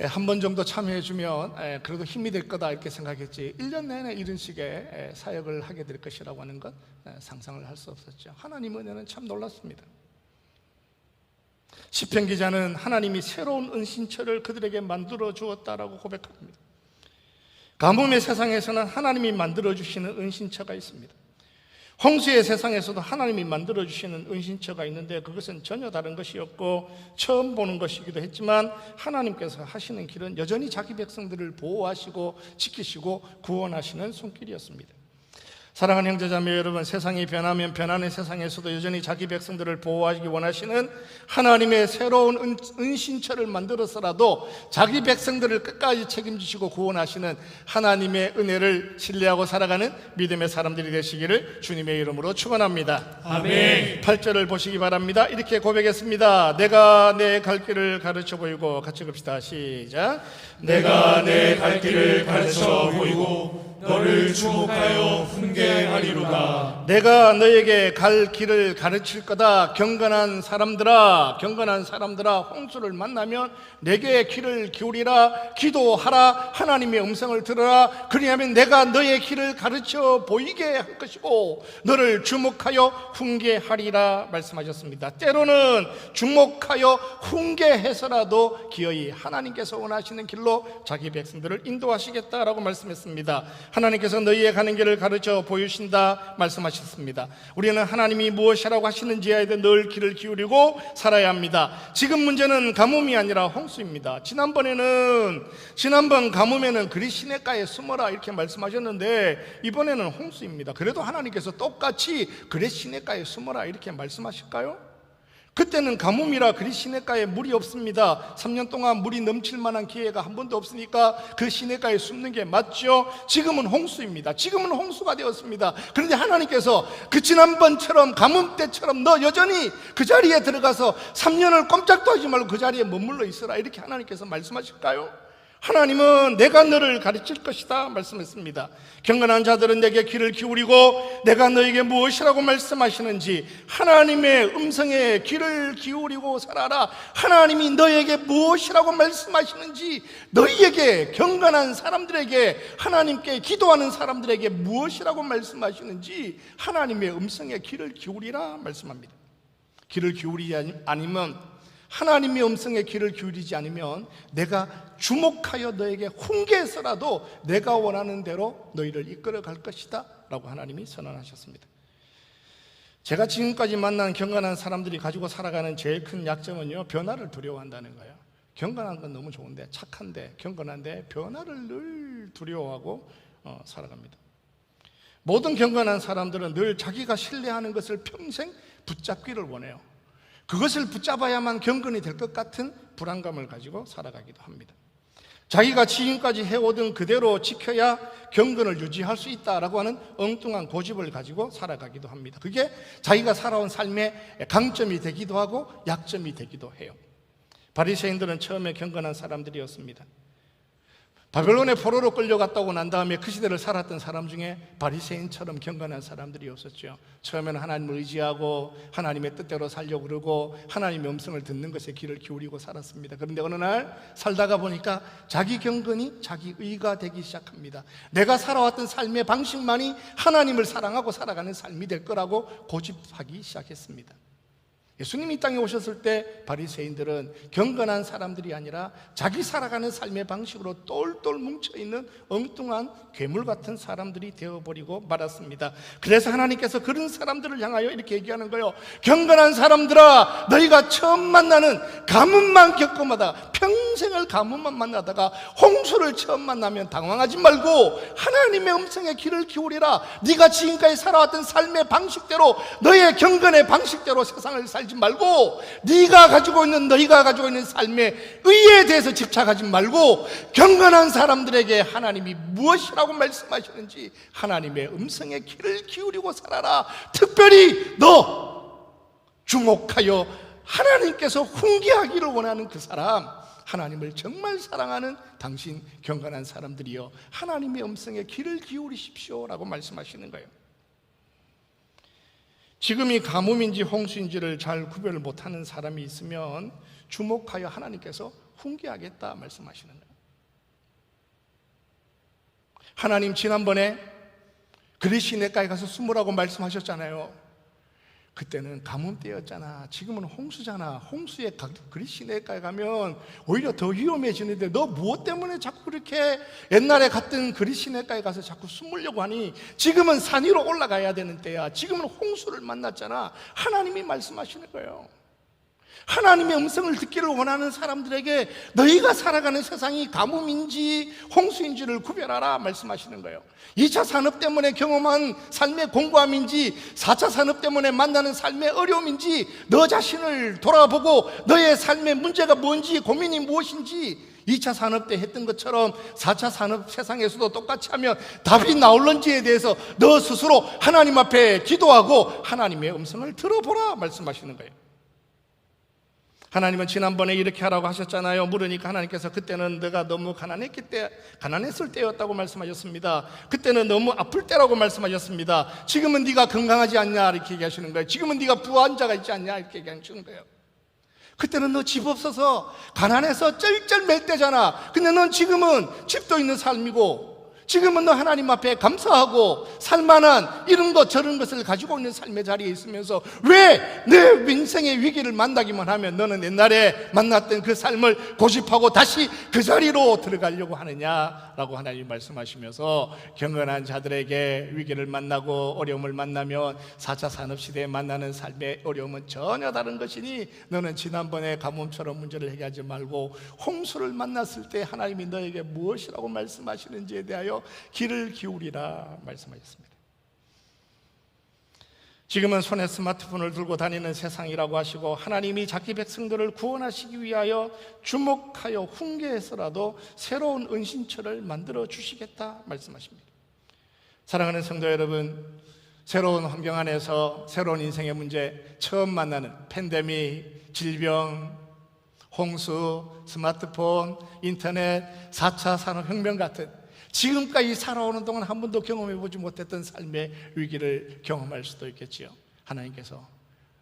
한 번 정도 참여해주면 그래도 힘이 될 거다 이렇게 생각했지 1년 내내 이런 식의 사역을 하게 될 것이라고 하는 것 상상을 할 수 없었죠. 하나님 은혜는 참 놀랐습니다. 시편 기자는 하나님이 새로운 은신처를 그들에게 만들어 주었다라고 고백합니다. 가뭄의 세상에서는 하나님이 만들어 주시는 은신처가 있습니다. 홍수의 세상에서도 하나님이 만들어 주시는 은신처가 있는데 그것은 전혀 다른 것이었고 처음 보는 것이기도 했지만 하나님께서 하시는 길은 여전히 자기 백성들을 보호하시고 지키시고 구원하시는 손길이었습니다. 사랑하는 형제자매 여러분, 세상이 변하면 변하는 세상에서도 여전히 자기 백성들을 보호하기 원하시는 하나님의 새로운 은신처를 만들어서라도 자기 백성들을 끝까지 책임지시고 구원하시는 하나님의 은혜를 신뢰하고 살아가는 믿음의 사람들이 되시기를 주님의 이름으로 축원합니다. 아멘. 8절을 보시기 바랍니다. 이렇게 고백했습니다. 내가 내 갈 길을 가르쳐 보이고, 같이 봅시다. 시작. 내가 내 갈 길을 가르쳐 보이고 너를 주목하여 훈계하리로다. 내가 너에게 갈 길을 가르칠 거다. 경건한 사람들아, 경건한 사람들아, 홍수를 만나면 내게 귀를 기울이라. 기도하라. 하나님의 음성을 들어라. 그리하면 내가 너의 길을 가르쳐 보이게 할 것이고 너를 주목하여 훈계하리라 말씀하셨습니다. 때로는 주목하여 훈계해서라도 기어이 하나님께서 원하시는 길로 자기 백성들을 인도하시겠다라고 말씀했습니다. 하나님께서 너희의 가는 길을 가르쳐 보이신다 말씀하셨습니다. 우리는 하나님이 무엇이라고 하시는지에 대해 늘 귀를 기울이고 살아야 합니다. 지금 문제는 가뭄이 아니라 홍수입니다. 지난번 가뭄에는 그리 시냇가에 숨어라 이렇게 말씀하셨는데 이번에는 홍수입니다. 그래도 하나님께서 똑같이 그리 시냇가에 숨어라 이렇게 말씀하실까요? 그때는 가뭄이라 그리 시냇가에 물이 없습니다. 3년 동안 물이 넘칠 만한 기회가 한 번도 없으니까 그 시냇가에 숨는 게 맞죠. 지금은 홍수입니다. 지금은 홍수가 되었습니다. 그런데 하나님께서 그 지난번처럼 가뭄 때처럼 너 여전히 그 자리에 들어가서 3년을 꼼짝도 하지 말고 그 자리에 머물러 있어라 이렇게 하나님께서 말씀하실까요? 하나님은 내가 너를 가르칠 것이다 말씀했습니다. 경건한 자들은 내게 귀를 기울이고 내가 너에게 무엇이라고 말씀하시는지 하나님의 음성에 귀를 기울이고 살아라. 하나님이 너에게 무엇이라고 말씀하시는지, 너희에게, 경건한 사람들에게, 하나님께 기도하는 사람들에게 무엇이라고 말씀하시는지 하나님의 음성에 귀를 기울이라 말씀합니다. 귀를 기울이지 아니면, 하나님의 음성에 귀를 기울이지 않으면 내가 주목하여 너에게 훈계해서라도 내가 원하는 대로 너희를 이끌어 갈 것이다 라고 하나님이 선언하셨습니다. 제가 지금까지 만난 경건한 사람들이 가지고 살아가는 제일 큰 약점은요, 변화를 두려워한다는 거예요. 경건한 건 너무 좋은데, 착한데, 경건한데 변화를 늘 두려워하고 살아갑니다. 모든 경건한 사람들은 늘 자기가 신뢰하는 것을 평생 붙잡기를 원해요. 그것을 붙잡아야만 경건이 될 것 같은 불안감을 가지고 살아가기도 합니다. 자기가 지금까지 해오던 그대로 지켜야 경건을 유지할 수 있다라고 하는 엉뚱한 고집을 가지고 살아가기도 합니다. 그게 자기가 살아온 삶의 강점이 되기도 하고 약점이 되기도 해요. 바리새인들은 처음에 경건한 사람들이었습니다. 바벨론의 포로로 끌려갔다고 난 다음에 그 시대를 살았던 사람 중에 바리새인처럼 경건한 사람들이 없었죠. 처음에는 하나님을 의지하고 하나님의 뜻대로 살려고 그러고 하나님의 음성을 듣는 것에 귀를 기울이고 살았습니다. 그런데 어느 날 살다가 보니까 자기 경건이 자기 의가 되기 시작합니다. 내가 살아왔던 삶의 방식만이 하나님을 사랑하고 살아가는 삶이 될 거라고 고집하기 시작했습니다. 예수님이 이 땅에 오셨을 때 바리새인들은 경건한 사람들이 아니라 자기 살아가는 삶의 방식으로 똘똘 뭉쳐있는 엉뚱한 괴물 같은 사람들이 되어버리고 말았습니다. 그래서 하나님께서 그런 사람들을 향하여 이렇게 얘기하는 거예요. 경건한 사람들아, 너희가 처음 만나는 가뭄만 겪어마다, 평생을 가뭄만 만나다가 홍수를 처음 만나면 당황하지 말고 하나님의 음성에 귀를 기울이라. 네가 지금까지 살아왔던 삶의 방식대로, 너의 경건의 방식대로 세상을 살지 말고 너희가 가지고 있는 삶의 의에 대해서 집착하지 말고 경건한 사람들에게 하나님이 무엇이라고 말씀하시는지 하나님의 음성에 귀를 기울이고 살아라. 특별히 너 주목하여 하나님께서 훈계하기를 원하는 그 사람, 하나님을 정말 사랑하는 당신 경건한 사람들이여, 하나님의 음성에 귀를 기울이십시오 라고 말씀하시는 거예요. 지금이 가뭄인지 홍수인지를 잘 구별을 못하는 사람이 있으면 주목하여 하나님께서 훈계하겠다 말씀하시는 거예요. 하나님 지난번에 그리 시냇가에 가서 숨으라고 말씀하셨잖아요. 그때는 가뭄 때였잖아. 지금은 홍수잖아. 홍수에 그리 시냇가에 가면 오히려 더 위험해지는데 너 무엇 때문에 자꾸 그렇게 옛날에 갔던 그리 시냇가에 가서 자꾸 숨으려고 하니? 지금은 산 위로 올라가야 되는 때야. 지금은 홍수를 만났잖아. 하나님이 말씀하시는 거예요. 하나님의 음성을 듣기를 원하는 사람들에게 너희가 살아가는 세상이 가뭄인지 홍수인지를 구별하라 말씀하시는 거예요. 2차 산업 때문에 경험한 삶의 공고함인지 4차 산업 때문에 만나는 삶의 어려움인지 너 자신을 돌아보고 너의 삶의 문제가 뭔지 고민이 무엇인지 2차 산업 때 했던 것처럼 4차 산업 세상에서도 똑같이 하면 답이 나올런지에 대해서 너 스스로 하나님 앞에 기도하고 하나님의 음성을 들어보라 말씀하시는 거예요. 하나님은 지난번에 이렇게 하라고 하셨잖아요. 물으니까 하나님께서 그때는 내가 너무 가난했을 때였다고 말씀하셨습니다. 그때는 너무 아플 때라고 말씀하셨습니다. 지금은 네가 건강하지 않냐 이렇게 얘기하시는 거예요. 지금은 네가 부한 자가 있지 않냐 이렇게 얘기하시는 거예요. 그때는 너 집 없어서 가난해서 쩔쩔맬 때잖아. 근데 넌 지금은 집도 있는 삶이고 지금은 너 하나님 앞에 감사하고 살만한 이런 것 저런 것을 가지고 있는 삶의 자리에 있으면서 왜 내 인생의 위기를 만나기만 하면 너는 옛날에 만났던 그 삶을 고집하고 다시 그 자리로 들어가려고 하느냐라고 하나님 말씀하시면서 경건한 자들에게 위기를 만나고 어려움을 만나면 4차 산업시대에 만나는 삶의 어려움은 전혀 다른 것이니 너는 지난번에 가뭄처럼 문제를 해결하지 말고 홍수를 만났을 때 하나님이 너에게 무엇이라고 말씀하시는지에 대하여 귀를 기울이라 말씀하셨습니다. 지금은 손에 스마트폰을 들고 다니는 세상이라고 하시고 하나님이 자기 백성들을 구원하시기 위하여 주목하여 훈계해서라도 새로운 은신처를 만들어 주시겠다 말씀하십니다. 사랑하는 성도 여러분, 새로운 환경 안에서 새로운 인생의 문제, 처음 만나는 팬데믹, 질병, 홍수, 스마트폰, 인터넷, 4차 산업혁명 같은 지금까지 살아오는 동안 한 번도 경험해보지 못했던 삶의 위기를 경험할 수도 있겠지요. 하나님께서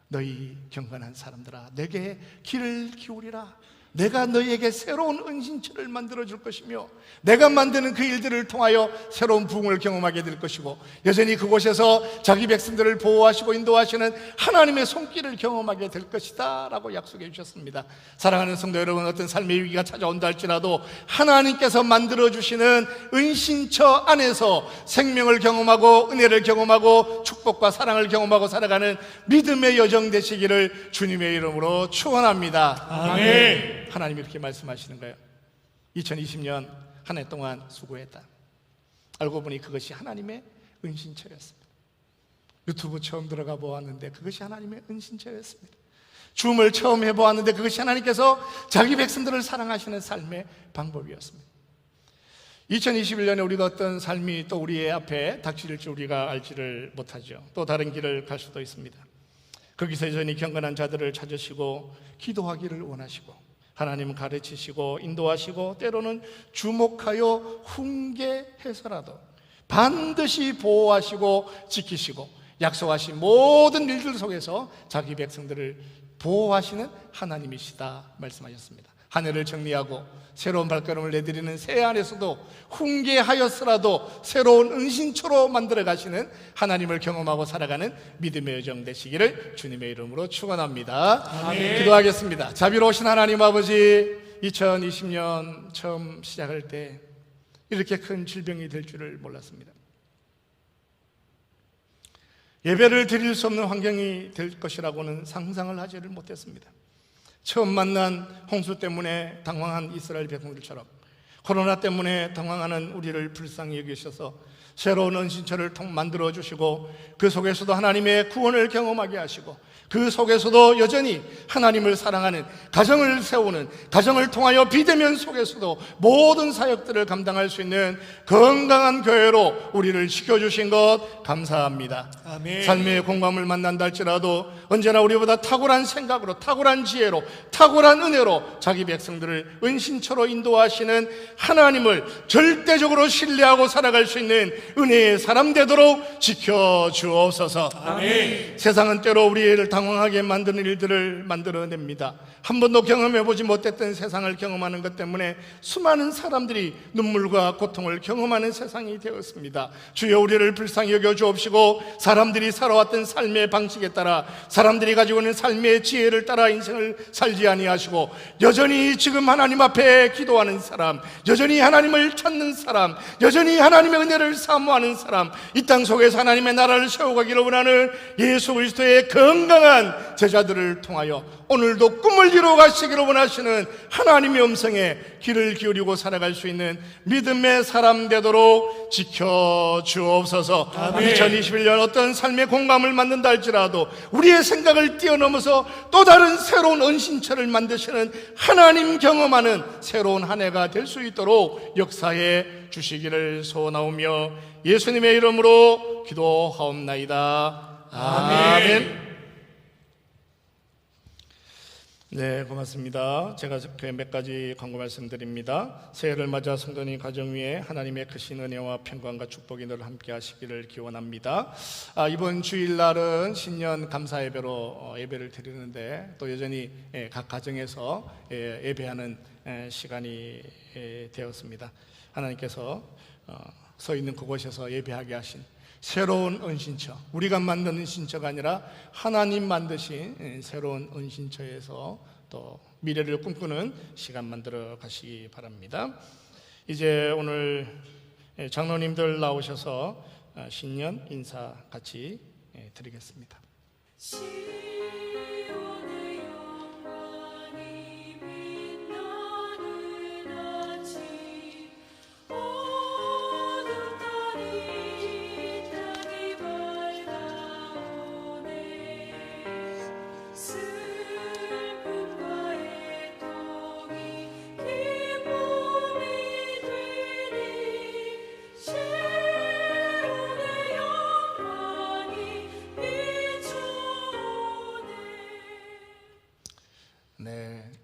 너희 경건한 사람들아 내게 귀를 기울이라. 내가 너희에게 새로운 은신처를 만들어줄 것이며 내가 만드는 그 일들을 통하여 새로운 부흥을 경험하게 될 것이고 여전히 그곳에서 자기 백성들을 보호하시고 인도하시는 하나님의 손길을 경험하게 될 것이다 라고 약속해 주셨습니다. 사랑하는 성도 여러분, 어떤 삶의 위기가 찾아온다 할지라도 하나님께서 만들어주시는 은신처 안에서 생명을 경험하고 은혜를 경험하고 축복과 사랑을 경험하고 살아가는 믿음의 여정 되시기를 주님의 이름으로 축원합니다. 아멘. 하나님이 이렇게 말씀하시는 거예요. 2020년 한 해 동안 수고했다. 알고 보니 그것이 하나님의 은신처였습니다. 유튜브 처음 들어가 보았는데 그것이 하나님의 은신처였습니다. 줌을 처음 해보았는데 그것이 하나님께서 자기 백성들을 사랑하시는 삶의 방법이었습니다. 2021년에 우리가 어떤 삶이 또 우리의 앞에 닥칠지 우리가 알지를 못하죠. 또 다른 길을 갈 수도 있습니다. 거기서 여전히 경건한 자들을 찾으시고 기도하기를 원하시고 하나님 가르치시고 인도하시고 때로는 주목하여 훈계해서라도 반드시 보호하시고 지키시고 약속하신 모든 일들 속에서 자기 백성들을 보호하시는 하나님이시다 말씀하셨습니다. 한 해를 정리하고 새로운 발걸음을 내드리는 새해 안에서도 훈계하였으라도 새로운 은신처로 만들어 가시는 하나님을 경험하고 살아가는 믿음의 여정 되시기를 주님의 이름으로 축원합니다. 아멘. 기도하겠습니다. 자비로우신 하나님 아버지, 2020년 처음 시작할 때 이렇게 큰 질병이 될 줄을 몰랐습니다. 예배를 드릴 수 없는 환경이 될 것이라고는 상상을 하지를 못했습니다. 처음 만난 홍수 때문에 당황한 이스라엘 백성들처럼 코로나 때문에 당황하는 우리를 불쌍히 여기셔서 새로운 은신처를 만들어 주시고 그 속에서도 하나님의 구원을 경험하게 하시고 그 속에서도 여전히 하나님을 사랑하는 가정을 세우는, 가정을 통하여 비대면 속에서도 모든 사역들을 감당할 수 있는 건강한 교회로 우리를 지켜주신 것 감사합니다. 아멘. 삶의 공감을 만난다 할지라도 언제나 우리보다 탁월한 생각으로, 탁월한 지혜로, 탁월한 은혜로 자기 백성들을 은신처로 인도하시는 하나님을 절대적으로 신뢰하고 살아갈 수 있는 은혜의 사람 되도록 지켜주옵소서. 아멘. 세상은 때로 우리를 당황하게 만드는 일들을 만들어냅니다. 한 번도 경험해보지 못했던 세상을 경험하는 것 때문에 수많은 사람들이 눈물과 고통을 경험하는 세상이 되었습니다. 주여 우리를 불쌍히 여겨 주옵시고 사람들이 살아왔던 삶의 방식에 따라 사람들이 가지고 있는 삶의 지혜를 따라 인생을 살지 아니하시고 여전히 지금 하나님 앞에 기도하는 사람, 여전히 하나님을 찾는 사람, 여전히 하나님의 은혜를 사모하는 사람, 이 땅 속에서 하나님의 나라를 세워가기를 원하는 예수 그리스도의 건강한 제자들을 통하여 오늘도 꿈을 이루어 가시기를 원하시는 하나님의 음성에 귀를 기울이고 살아갈 수 있는 믿음의 사람 되도록 지켜주옵소서. 2021년 어떤 삶의 공감을 만든다 할지라도 우리의 생각을 뛰어넘어서 또 다른 새로운 은신처를 만드시는 하나님 경험하는 새로운 한 해가 될 수 있도록 역사해 주시기를 소원하오며 예수님의 이름으로 기도하옵나이다. 아멘. 네, 고맙습니다. 제가 몇 가지 광고 말씀드립니다. 새해를 맞아 성도님 가정 위에 하나님의 크신 은혜와 평강과 축복이 늘 함께 하시기를 기원합니다. 이번 주일날은 신년 감사 예배로 예배를 드리는데 또 여전히 각 가정에서 예배하는 시간이 되었습니다. 하나님께서 서 있는 그곳에서 예배하게 하신 새로운 은신처, 우리가 만든 은신처가 아니라 하나님 만드신 새로운 은신처에서 또 미래를 꿈꾸는 시간 만들어 가시기 바랍니다. 이제 오늘 장로님들 나오셔서 신년 인사 같이 드리겠습니다.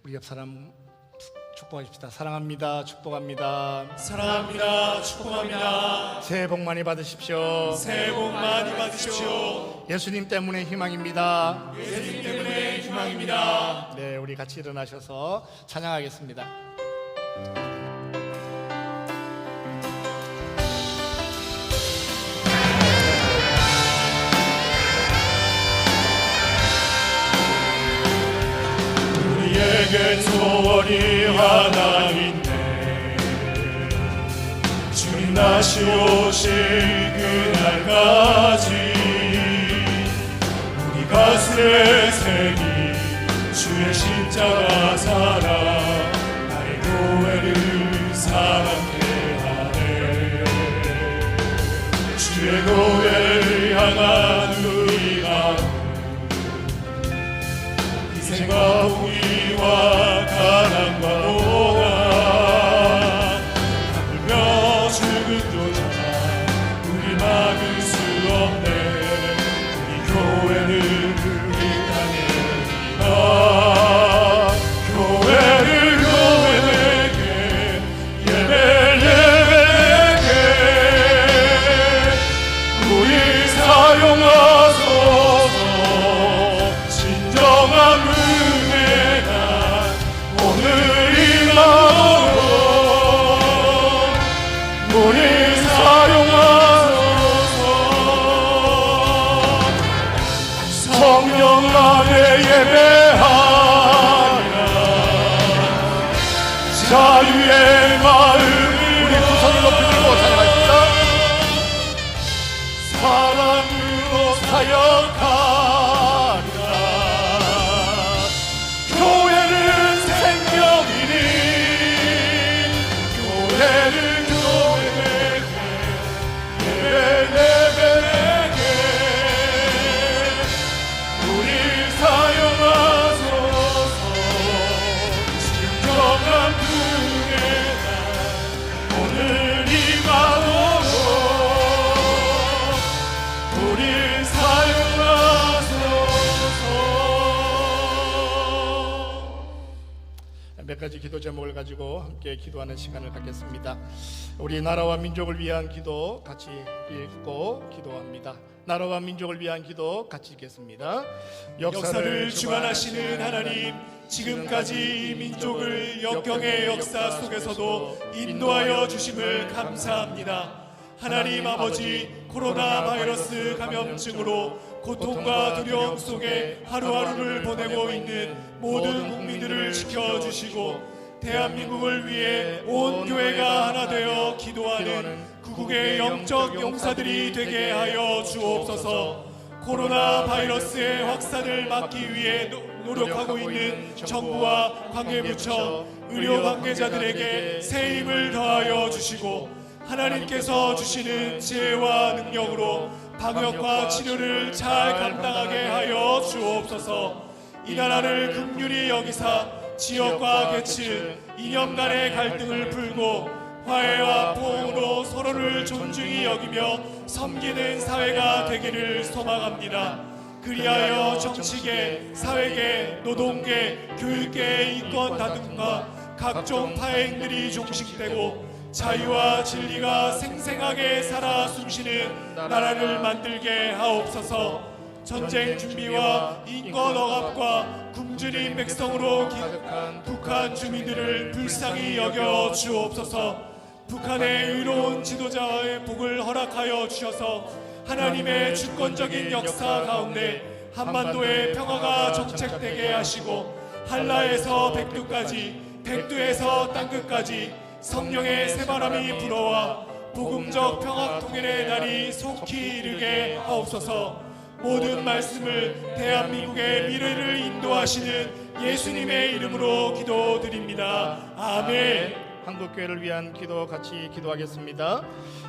우리 옆 사람 축복하십시다. 사랑합니다. 축복합니다. 사랑합니다. 축복합니다. 새해 복 많이 받으십시오. 새해 복 많이 받으십시오. 예수님 때문에 희망입니다. 예수님 때문에 희망입니다. 네, 우리 같이 일어나셔서 찬양하겠습니다. 우리에게 소원이 하나 있네. 주님 다시 오실 그날까지 우리 가슴에 새긴 주의 십자가 사랑 나의 교회를 사랑케 하네. 주의 교회를 향한 우리 마음 희생과 후기와 가난과 고난 하물며 죽음조차 우리 막을 수 없네. 우리 교회는 이 땅의 희망, 교회를 교회에게 예배에게 우리 사용하소서. 진정한 은혜가 오늘 임하도록 우리 사용하소서. 성령 안에 예배하며 자유의 마음을 우리 두 손을 높이 들고 찬양하십시다. 사랑으로 사역하리라. 교회는 생명이니 교회는 교회에게 예배에게 우리 사용하소서. 진정한 은혜가 오늘 임하도록 우리 사용하소서. 몇 가지 기도 제목을 가지고 함께 기도하는 시간을 갖겠습니다. 우리 나라와 민족을 위한 기도 같이 읽고 기도합니다. 나라와 민족을 위한 기도 같이 읽겠습니다. 역사를 주관하시는 하나님, 지금까지 이 민족을 역경의 역사 속에서도 인도하여 주심을 감사합니다. 하나님 아버지, 코로나 바이러스 감염증으로 고통과 두려움 속에 하루하루를 보내고 있는 모든 국민들을 지켜주시고 대한민국을 위해 온 교회가 하나 되어 기도하는 구국의 영적 용사들이 되게 하여 주옵소서. 코로나 바이러스의 확산을 막기 위해 노력하고 있는 정부와 관계부처, 의료 관계자들에게 새 힘을 더하여 주시고 하나님께서 주시는 지혜와 능력으로 방역과 치료를 잘 감당하게 하여 주옵소서. 이 나라를 긍휼히 여기사 지역과 계층, 이념 간의 갈등을 풀고 화해와 포옹으로 서로를 존중히 여기며 섬기는 사회가 되기를 소망합니다. 그리하여 정치계, 사회계, 노동계, 교육계의 인권 다툼과 각종 파행들이 종식되고 자유와 진리가 생생하게 살아 숨쉬는 나라를 만들게 하옵소서. 전쟁 준비와 인권 억압과 굶주린 백성으로 기득한 북한 주민들을 불쌍히 여겨 주옵소서. 북한의 의로운 지도자의 복을 허락하여 주셔서 하나님의 주권적인 역사 가운데 한반도의 평화가 정책되게 하시고 한라에서 백두까지, 백두에서 땅끝까지 성령의 새바람이 불어와 복음적 평화 통일의 날이 속히 이르게 하옵소서. 모든 말씀을 대한민국의 미래를 인도하시는 예수님의 이름으로 기도드립니다. 아멘. 한국교회를 위한 기도 같이 기도하겠습니다.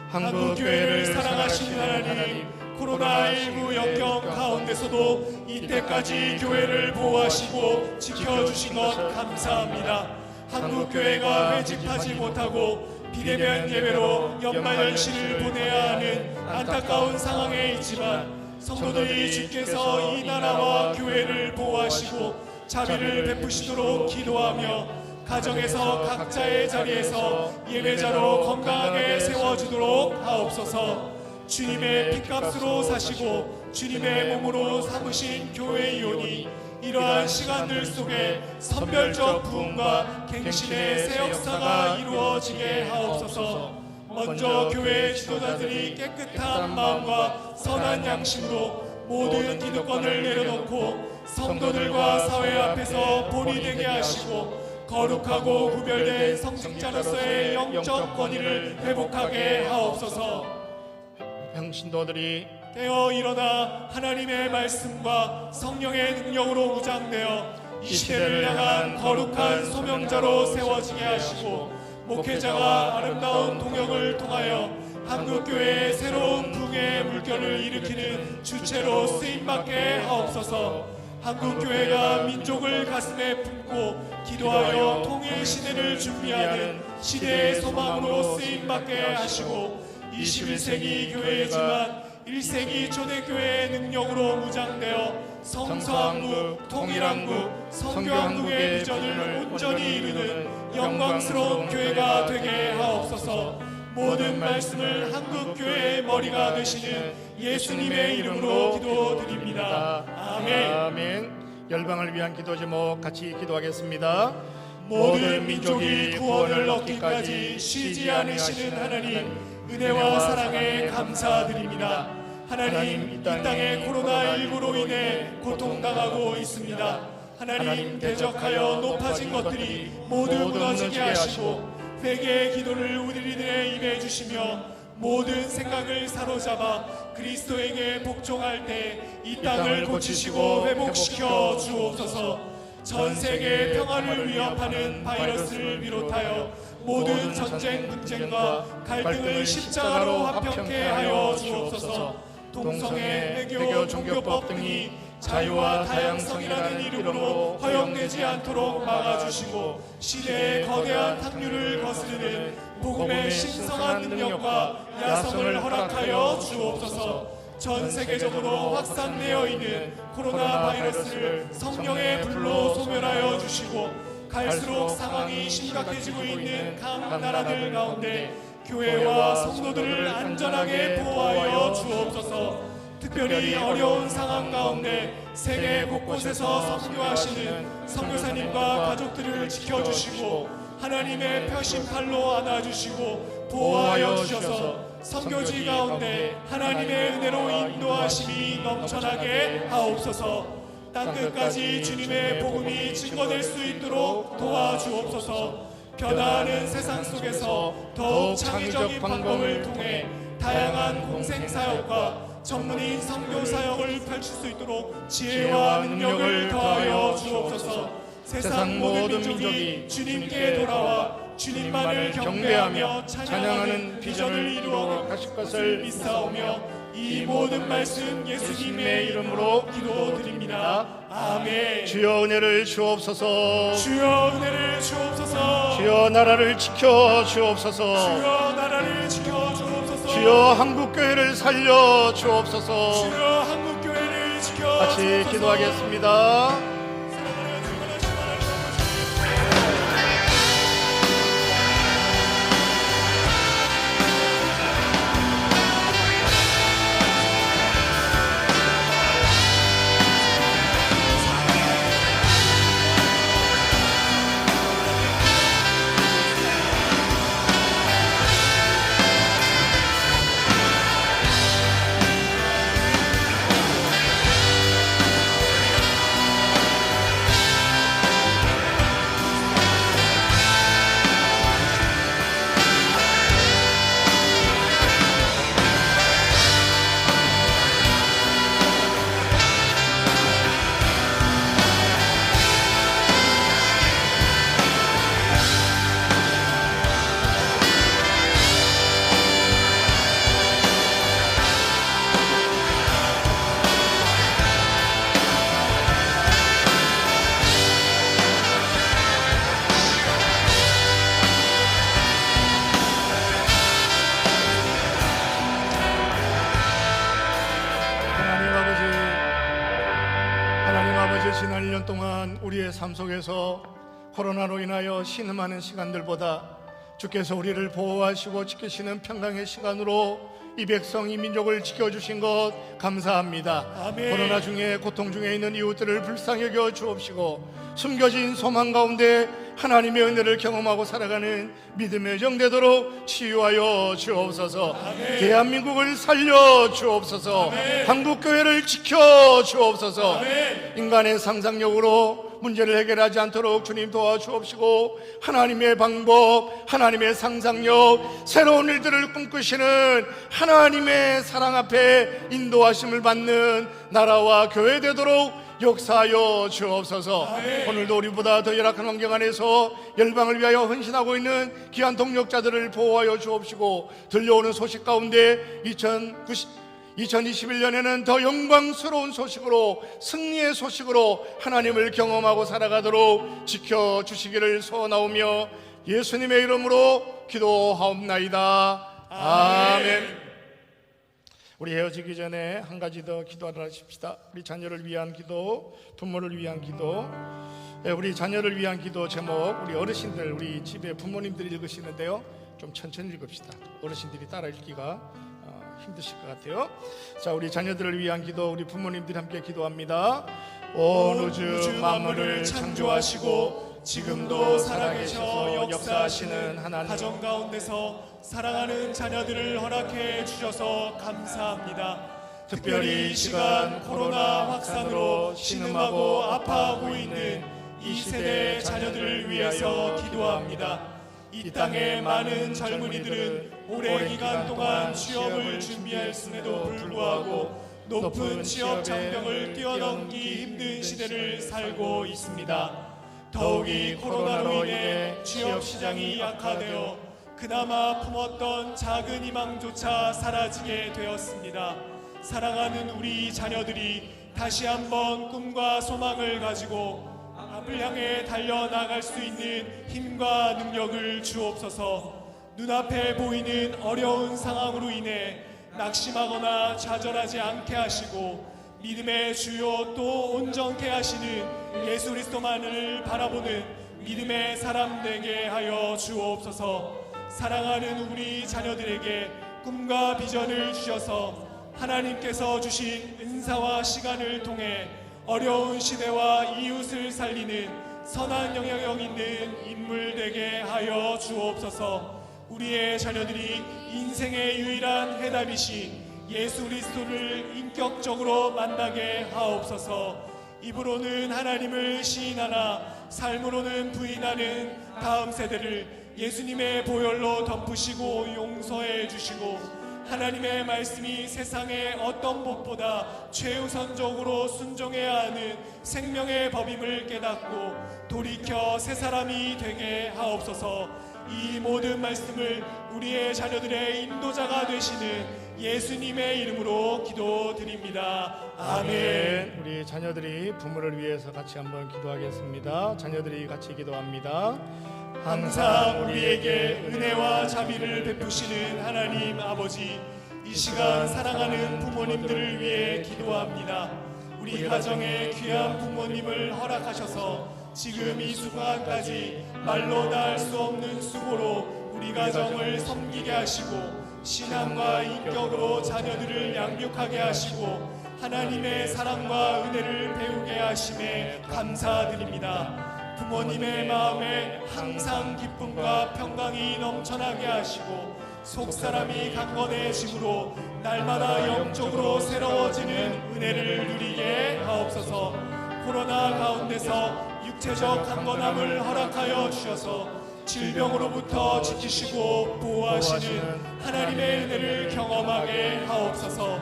한국교회를 사랑하시는 하나님, 코로나19 역경 가운데서도 이때까지 교회를 보호하시고 지켜주신 것 감사합니다. 한국교회가 회집하지 못하고 비대면 예배로 연말연시를 보내야 하는 안타까운 상황에 있지만 성도들이 주께서 이 나라와 교회를 보호하시고 자비를 베푸시도록 기도하며 가정에서 각자의 자리에서 예배자로 건강하게 세워주도록 하옵소서. 주님의 핏값으로 사시고 주님의 몸으로 삼으신 교회이오니 이러한 시간들 속에 선별적 부흥과 갱신의 새 역사가 이루어지게 하옵소서. 먼저 교회 지도자들이 깨끗한 마음과 선한 양심으로 모든 기득권을 내려놓고 성도들과 사회 앞에서 본이 되게 하시고 거룩하고 구별된 성직자로서의 영적 권위를 회복하게 하옵소서. 평신도들이 깨어 일어나 하나님의 말씀과 성령의 능력으로 무장되어 이 시대를 향한 거룩한 소명자로 세워지게 하시고 목회자가 아름다운 동역을 통하여 한국교회의 새로운 붕의 물결을 일으키는 주체로 쓰임받게 하옵소서. 한국교회가 민족을 가슴에 품고 기도하여 통일 시대를 준비하는 시대의 소망으로 쓰임받게 하시고 21세기 교회이지만 1세기 초대교회의 능력으로 무장되어 성서한국, 통일한국, 성교한국의 비전을 온전히 이루는 영광스러운 교회가 되게 하옵소서. 모든 말씀을 한국교회의 머리가 되시는 예수님의 이름으로 기도드립니다. 아멘. 아멘. 열방을 위한 기도 제목 같이 기도하겠습니다. 모든 민족이 구원을 얻기까지 쉬지 않으시는 하나님, 은혜와 사랑에 감사드립니다. 하나님, 이 땅에 코로나19로 인해 고통당하고 있습니다. 하나님, 대적하여 높아진 것들이 모두 무너지게 하시고 회개의 기도를 우리들의 입에 주시며 모든 생각을 사로잡아 그리스도에게 복종할 때 이 땅을 고치시고 회복시켜 주옵소서. 전 세계 평화를 위협하는 바이러스를 비롯하여 모든 전쟁, 분쟁과 갈등을 십자가로 화평케 하여 주옵소서. 동성애, 외교, 종교법 등이 자유와 다양성이라는 이름으로 허용되지 않도록 막아주시고 시대의 거대한 탕류를 거스르는 복음의 신성한 능력과 야성을 허락하여 주옵소서. 전 세계적으로 확산되어 있는 코로나 바이러스를 성령의 불로 소멸하여 주시고 갈수록 상황이 심각해지고 있는 각 나라들 가운데 교회와 성도들을 안전하게 보호하여 주옵소서. 특별히 어려운 상황 가운데 세계 곳곳에서 선교하시는 선교사님과 가족들을 지켜주시고 하나님의 표심 팔로 안아주시고 보호하여 주셔서 선교지 가운데 하나님의 은혜로 인도하심이 넘쳐나게 하옵소서. 땅끝까지 주님의 복음이 증거될 수 있도록 도와주옵소서. 변화하는 세상 속에서 더욱 창의적인 방법을 통해 다양한 공생사역과 전문인 선교사역을 펼칠 수 있도록 지혜와 능력을 더하여 주옵소서. 세상 모든 민족이 주님께 돌아와 주님만을 경배하며 찬양하는 비전을 이루어 가실 것을 믿사오며 이 모든 말씀 예수님의 이름으로 기도드립니다. 아멘. 주여 은혜를 주옵소서. 주여 은혜를 주옵소서. 주여 나라를 지켜 주옵소서. 주여 나라를 지켜 주옵소서. 주여 한국교회를 살려 주옵소서. 주여 한국교회를 지켜 같이 주옵소서. 기도하겠습니다. 지난 1년 동안 우리의 삶 속에서 코로나로 인하여 신음하는 시간들보다 주께서 우리를 보호하시고 지키시는 평강의 시간으로 이 백성, 이 민족을 지켜주신 것 감사합니다. 아멘. 코로나 중에 고통 중에 있는 이웃들을 불쌍히 여겨 주옵시고 숨겨진 소망 가운데 하나님의 은혜를 경험하고 살아가는 믿음의 정되도록 치유하여 주옵소서. 아멘. 대한민국을 살려 주옵소서. 아멘. 한국교회를 지켜 주옵소서. 아멘. 인간의 상상력으로 문제를 해결하지 않도록 주님 도와주옵시고 하나님의 방법, 하나님의 상상력, 새로운 일들을 꿈꾸시는 하나님의 사랑 앞에 인도하심을 받는 나라와 교회 되도록 역사하여 주옵소서. 아멘. 오늘도 우리보다 더 열악한 환경 안에서 열방을 위하여 헌신하고 있는 귀한 동력자들을 보호하여 주옵시고 들려오는 소식 가운데 2021년에는 더 영광스러운 소식으로, 승리의 소식으로 하나님을 경험하고 살아가도록 지켜주시기를 소원하오며 예수님의 이름으로 기도하옵나이다. 아멘. 우리 헤어지기 전에 한 가지 더 기도하라 하십시다. 우리 자녀를 위한 기도, 부모를 위한 기도. 우리 자녀를 위한 기도 제목, 우리 어르신들, 우리 집에 부모님들이 읽으시는데요, 좀 천천히 읽읍시다. 어르신들이 따라 읽기가 힘드실 것 같아요. 자, 우리 자녀들을 위한 기도, 우리 부모님들이 함께 기도합니다. 온 우주 만물을 창조하시고 지금도 살아계셔 역사하시는 하나님, 가정 가운데서 사랑하는 자녀들을 허락해 주셔서 감사합니다. 특별히 이 시간 코로나 확산으로 신음하고 아파하고 있는 이 세대 자녀들을 위해서 기도합니다. 이 땅의 많은 젊은이들은 오랜 기간 동안 취업을 준비했음에도 불구하고 높은 취업 장벽을 뛰어넘기 힘든 시대를 살고 있습니다. 더욱이 코로나로 인해 취업 시장이 약화되어 그나마 품었던 작은 희망조차 사라지게 되었습니다. 사랑하는 우리 자녀들이 다시 한번 꿈과 소망을 가지고 앞을 향해 달려나갈 수 있는 힘과 능력을 주옵소서. 눈앞에 보이는 어려운 상황으로 인해 낙심하거나 좌절하지 않게 하시고 믿음의 주요 또 온전케 하시는 예수 그리스도만을 바라보는 믿음의 사람 되게 하여 주옵소서. 사랑하는 우리 자녀들에게 꿈과 비전을 주셔서 하나님께서 주신 은사와 시간을 통해 어려운 시대와 이웃을 살리는 선한 영향력 있는 인물 되게 하여 주옵소서. 우리의 자녀들이 인생의 유일한 해답이신 예수 그리스도를 인격적으로 만나게 하옵소서. 입으로는 하나님을 시인하나 삶으로는 부인하는 다음 세대를 예수님의 보혈로 덮으시고 용서해 주시고 하나님의 말씀이 세상의 어떤 법보다 최우선적으로 순종해야 하는 생명의 법임을 깨닫고 돌이켜 새 사람이 되게 하옵소서. 이 모든 말씀을 우리의 자녀들의 인도자가 되시는 예수님의 이름으로 기도드립니다. 아멘. 우리 자녀들이 부모를 위해서 같이 한번 기도하겠습니다. 자녀들이 같이 기도합니다. 항상 우리에게 은혜와 자비를 베푸시는 하나님 아버지, 이 시간 사랑하는 부모님들을 위해 기도합니다. 우리 가정에 귀한 부모님을 허락하셔서 지금 이 순간까지 말로 다 할 수 없는 수고로 우리 가정을 섬기게 하시고 신앙과 인격으로 자녀들을 양육하게 하시고 하나님의 사랑과 은혜를 배우게 하심에 감사드립니다. 부모님의 마음에 항상 기쁨과 평강이 넘쳐나게 하시고 속사람이 강건해짐으로 날마다 영적으로 새로워지는 은혜를 누리게 하옵소서. 코로나 가운데서 육체적 강건함을 허락하여 주셔서 질병으로부터 지키시고 보호하시는 하나님의 은혜를 경험하게 하옵소서.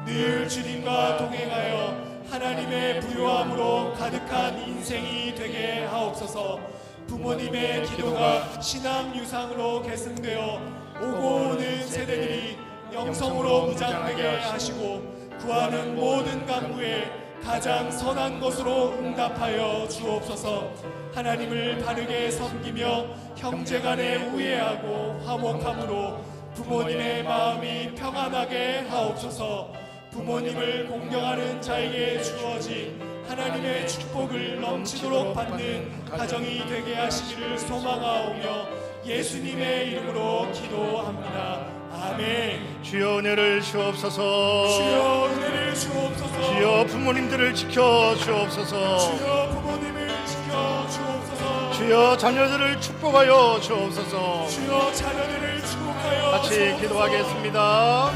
늘 주님과 동행하여 하나님의 부요함으로 가득한 인생이 되게 하옵소서. 부모님의 기도가 신앙 유상으로 계승되어 오고 오는 세대들이 영성으로 무장되게 하시고 구하는 모든 간구에 가장 선한 것으로 응답하여 주옵소서. 하나님을 바르게 섬기며 형제간에 우애하고 화목함으로 부모님의 마음이 평안하게 하옵소서. 부모님을 공경하는 자에게 주어진 하나님의 축복을 넘치도록 받는 가정이 되게 하시기를 소망하오며 예수님의 이름으로 기도합니다. 아멘. 주여 은혜를 주옵소서. 주여 은혜를 주옵소서. 주여 부모님들을 지켜 주옵소서. 주여 부모님을 지켜 주옵소서. 주여 자녀들을 축복하여 주옵소서. 주여 자녀들을 축복하여 같이 주옵소서. 기도하겠습니다.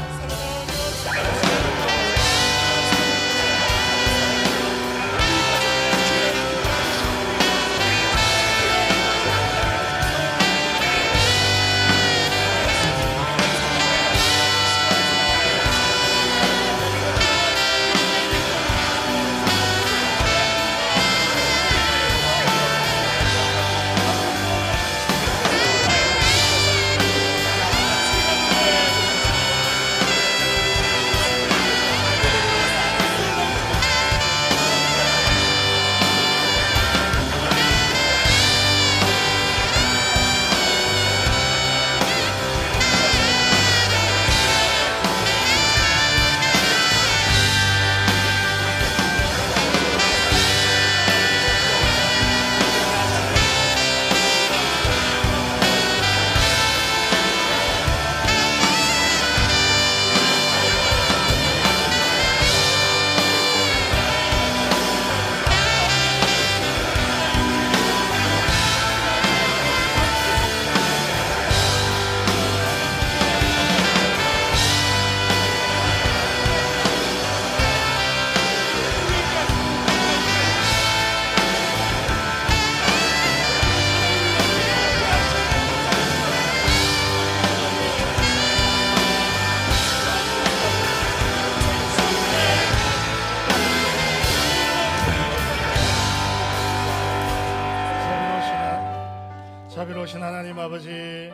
자비로우신 하나님 아버지,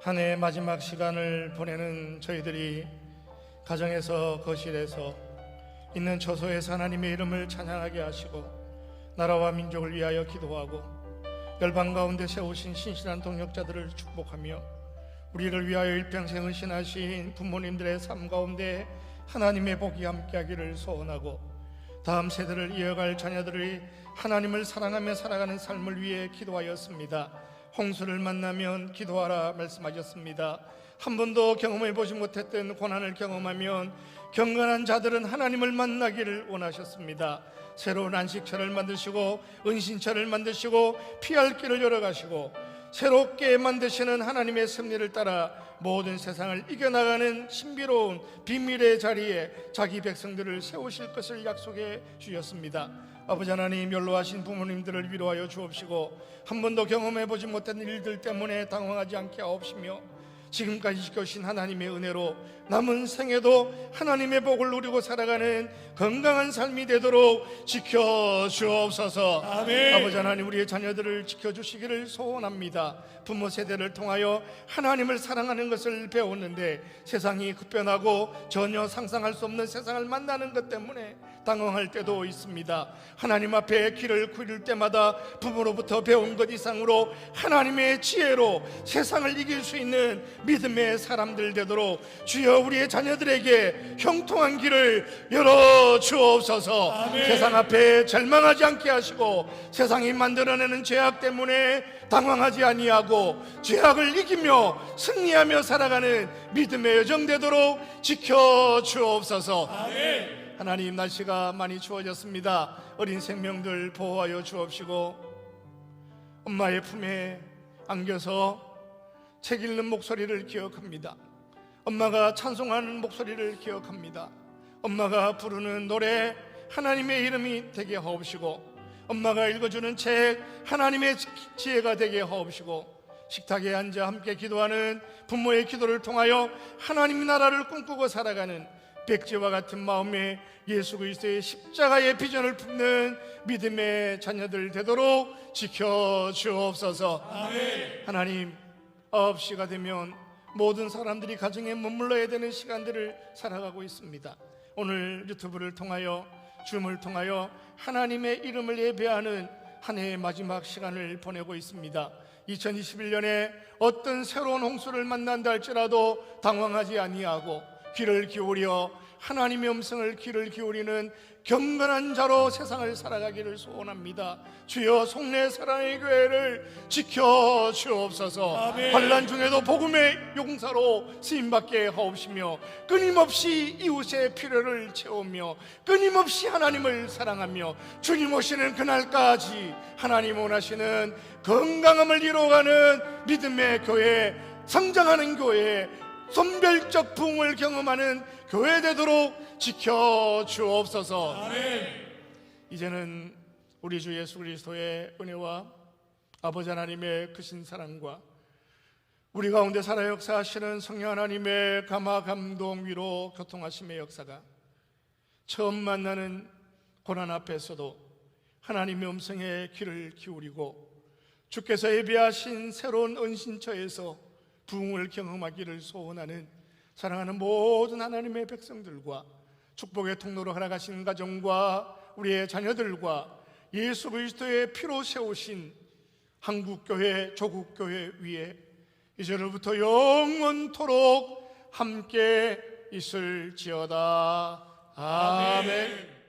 한 해 마지막 시간을 보내는 저희들이 가정에서 거실에서 있는 처소에서 하나님의 이름을 찬양하게 하시고 나라와 민족을 위하여 기도하고 열방 가운데 세우신 신실한 동역자들을 축복하며 우리를 위하여 일평생 헌신하신 부모님들의 삶 가운데 하나님의 복이 함께하기를 소원하고 다음 세대를 이어갈 자녀들이 하나님을 사랑하며 살아가는 삶을 위해 기도하였습니다. 홍수를 만나면 기도하라 말씀하셨습니다. 한 번도 경험해 보지 못했던 고난을 경험하면 경건한 자들은 하나님을 만나기를 원하셨습니다. 새로운 안식처를 만드시고 은신처를 만드시고 피할 길을 열어가시고 새롭게 만드시는 하나님의 섭리를 따라 모든 세상을 이겨나가는 신비로운 비밀의 자리에 자기 백성들을 세우실 것을 약속해 주셨습니다. 아버지 하나님, 연로하신 부모님들을 위로하여 주옵시고 한 번도 경험해보지 못한 일들 때문에 당황하지 않게 하옵시며 지금까지 지켜주신 하나님의 은혜로 남은 생에도 하나님의 복을 누리고 살아가는 건강한 삶이 되도록 지켜주옵소서. 아멘. 아버지 하나님, 우리의 자녀들을 지켜주시기를 소원합니다. 부모 세대를 통하여 하나님을 사랑하는 것을 배웠는데 세상이 급변하고 전혀 상상할 수 없는 세상을 만나는 것 때문에 당황할 때도 있습니다. 하나님 앞에 길을 구릴 때마다 부모로부터 배운 것 이상으로 하나님의 지혜로 세상을 이길 수 있는 믿음의 사람들 되도록 주여 우리의 자녀들에게 형통한 길을 열어 주옵소서. 아멘. 세상 앞에 절망하지 않게 하시고 세상이 만들어내는 죄악 때문에 당황하지 아니하고 죄악을 이기며 승리하며 살아가는 믿음의 여정 되도록 지켜 주옵소서. 아멘. 하나님, 날씨가 많이 추워졌습니다. 어린 생명들 보호하여 주옵시고 엄마의 품에 안겨서 책 읽는 목소리를 기억합니다. 엄마가 찬송하는 목소리를 기억합니다. 엄마가 부르는 노래 하나님의 이름이 되게 하옵시고 엄마가 읽어주는 책 하나님의 지혜가 되게 하옵시고 식탁에 앉아 함께 기도하는 부모의 기도를 통하여 하나님 나라를 꿈꾸고 살아가는 백지와 같은 마음에 예수 그리스도의 십자가의 비전을 품는 믿음의 자녀들 되도록 지켜주옵소서. 아멘. 하나님, 9시가 되면 모든 사람들이 가정에 머물러야 되는 시간들을 살아가고 있습니다. 오늘 유튜브를 통하여 줌을 통하여 하나님의 이름을 예배하는 한 해의 마지막 시간을 보내고 있습니다. 2021년에 어떤 새로운 홍수를 만난다 할지라도 당황하지 아니하고 귀를 기울여 하나님의 음성을 귀를 기울이는 경건한 자로 세상을 살아가기를 소원합니다. 주여 속내 사랑의 교회를 지켜 주옵소서. 아멘. 환난 중에도 복음의 용사로 쓰임받게 하옵시며 끊임없이 이웃의 필요를 채우며 끊임없이 하나님을 사랑하며 주님 오시는 그날까지 하나님 원하시는 건강함을 이루어가는 믿음의 교회, 성장하는 교회, 선별적 부흥을 경험하는 교회 되도록 지켜 주옵소서. 아멘. 이제는 우리 주 예수 그리스도의 은혜와 아버지 하나님의 크신 사랑과 우리 가운데 살아 역사하시는 성령 하나님의 감화 감동 위로 교통하심의 역사가 처음 만나는 고난 앞에서도 하나님의 음성에 귀를 기울이고 주께서 예비하신 새로운 은신처에서 부흥을 경험하기를 소원하는 사랑하는 모든 하나님의 백성들과 축복의 통로로 살아가신 가정과 우리의 자녀들과 예수 그리스도의 피로 세우신 한국교회, 조국교회 위에 이제로부터 영원토록 함께 있을지어다. 아멘.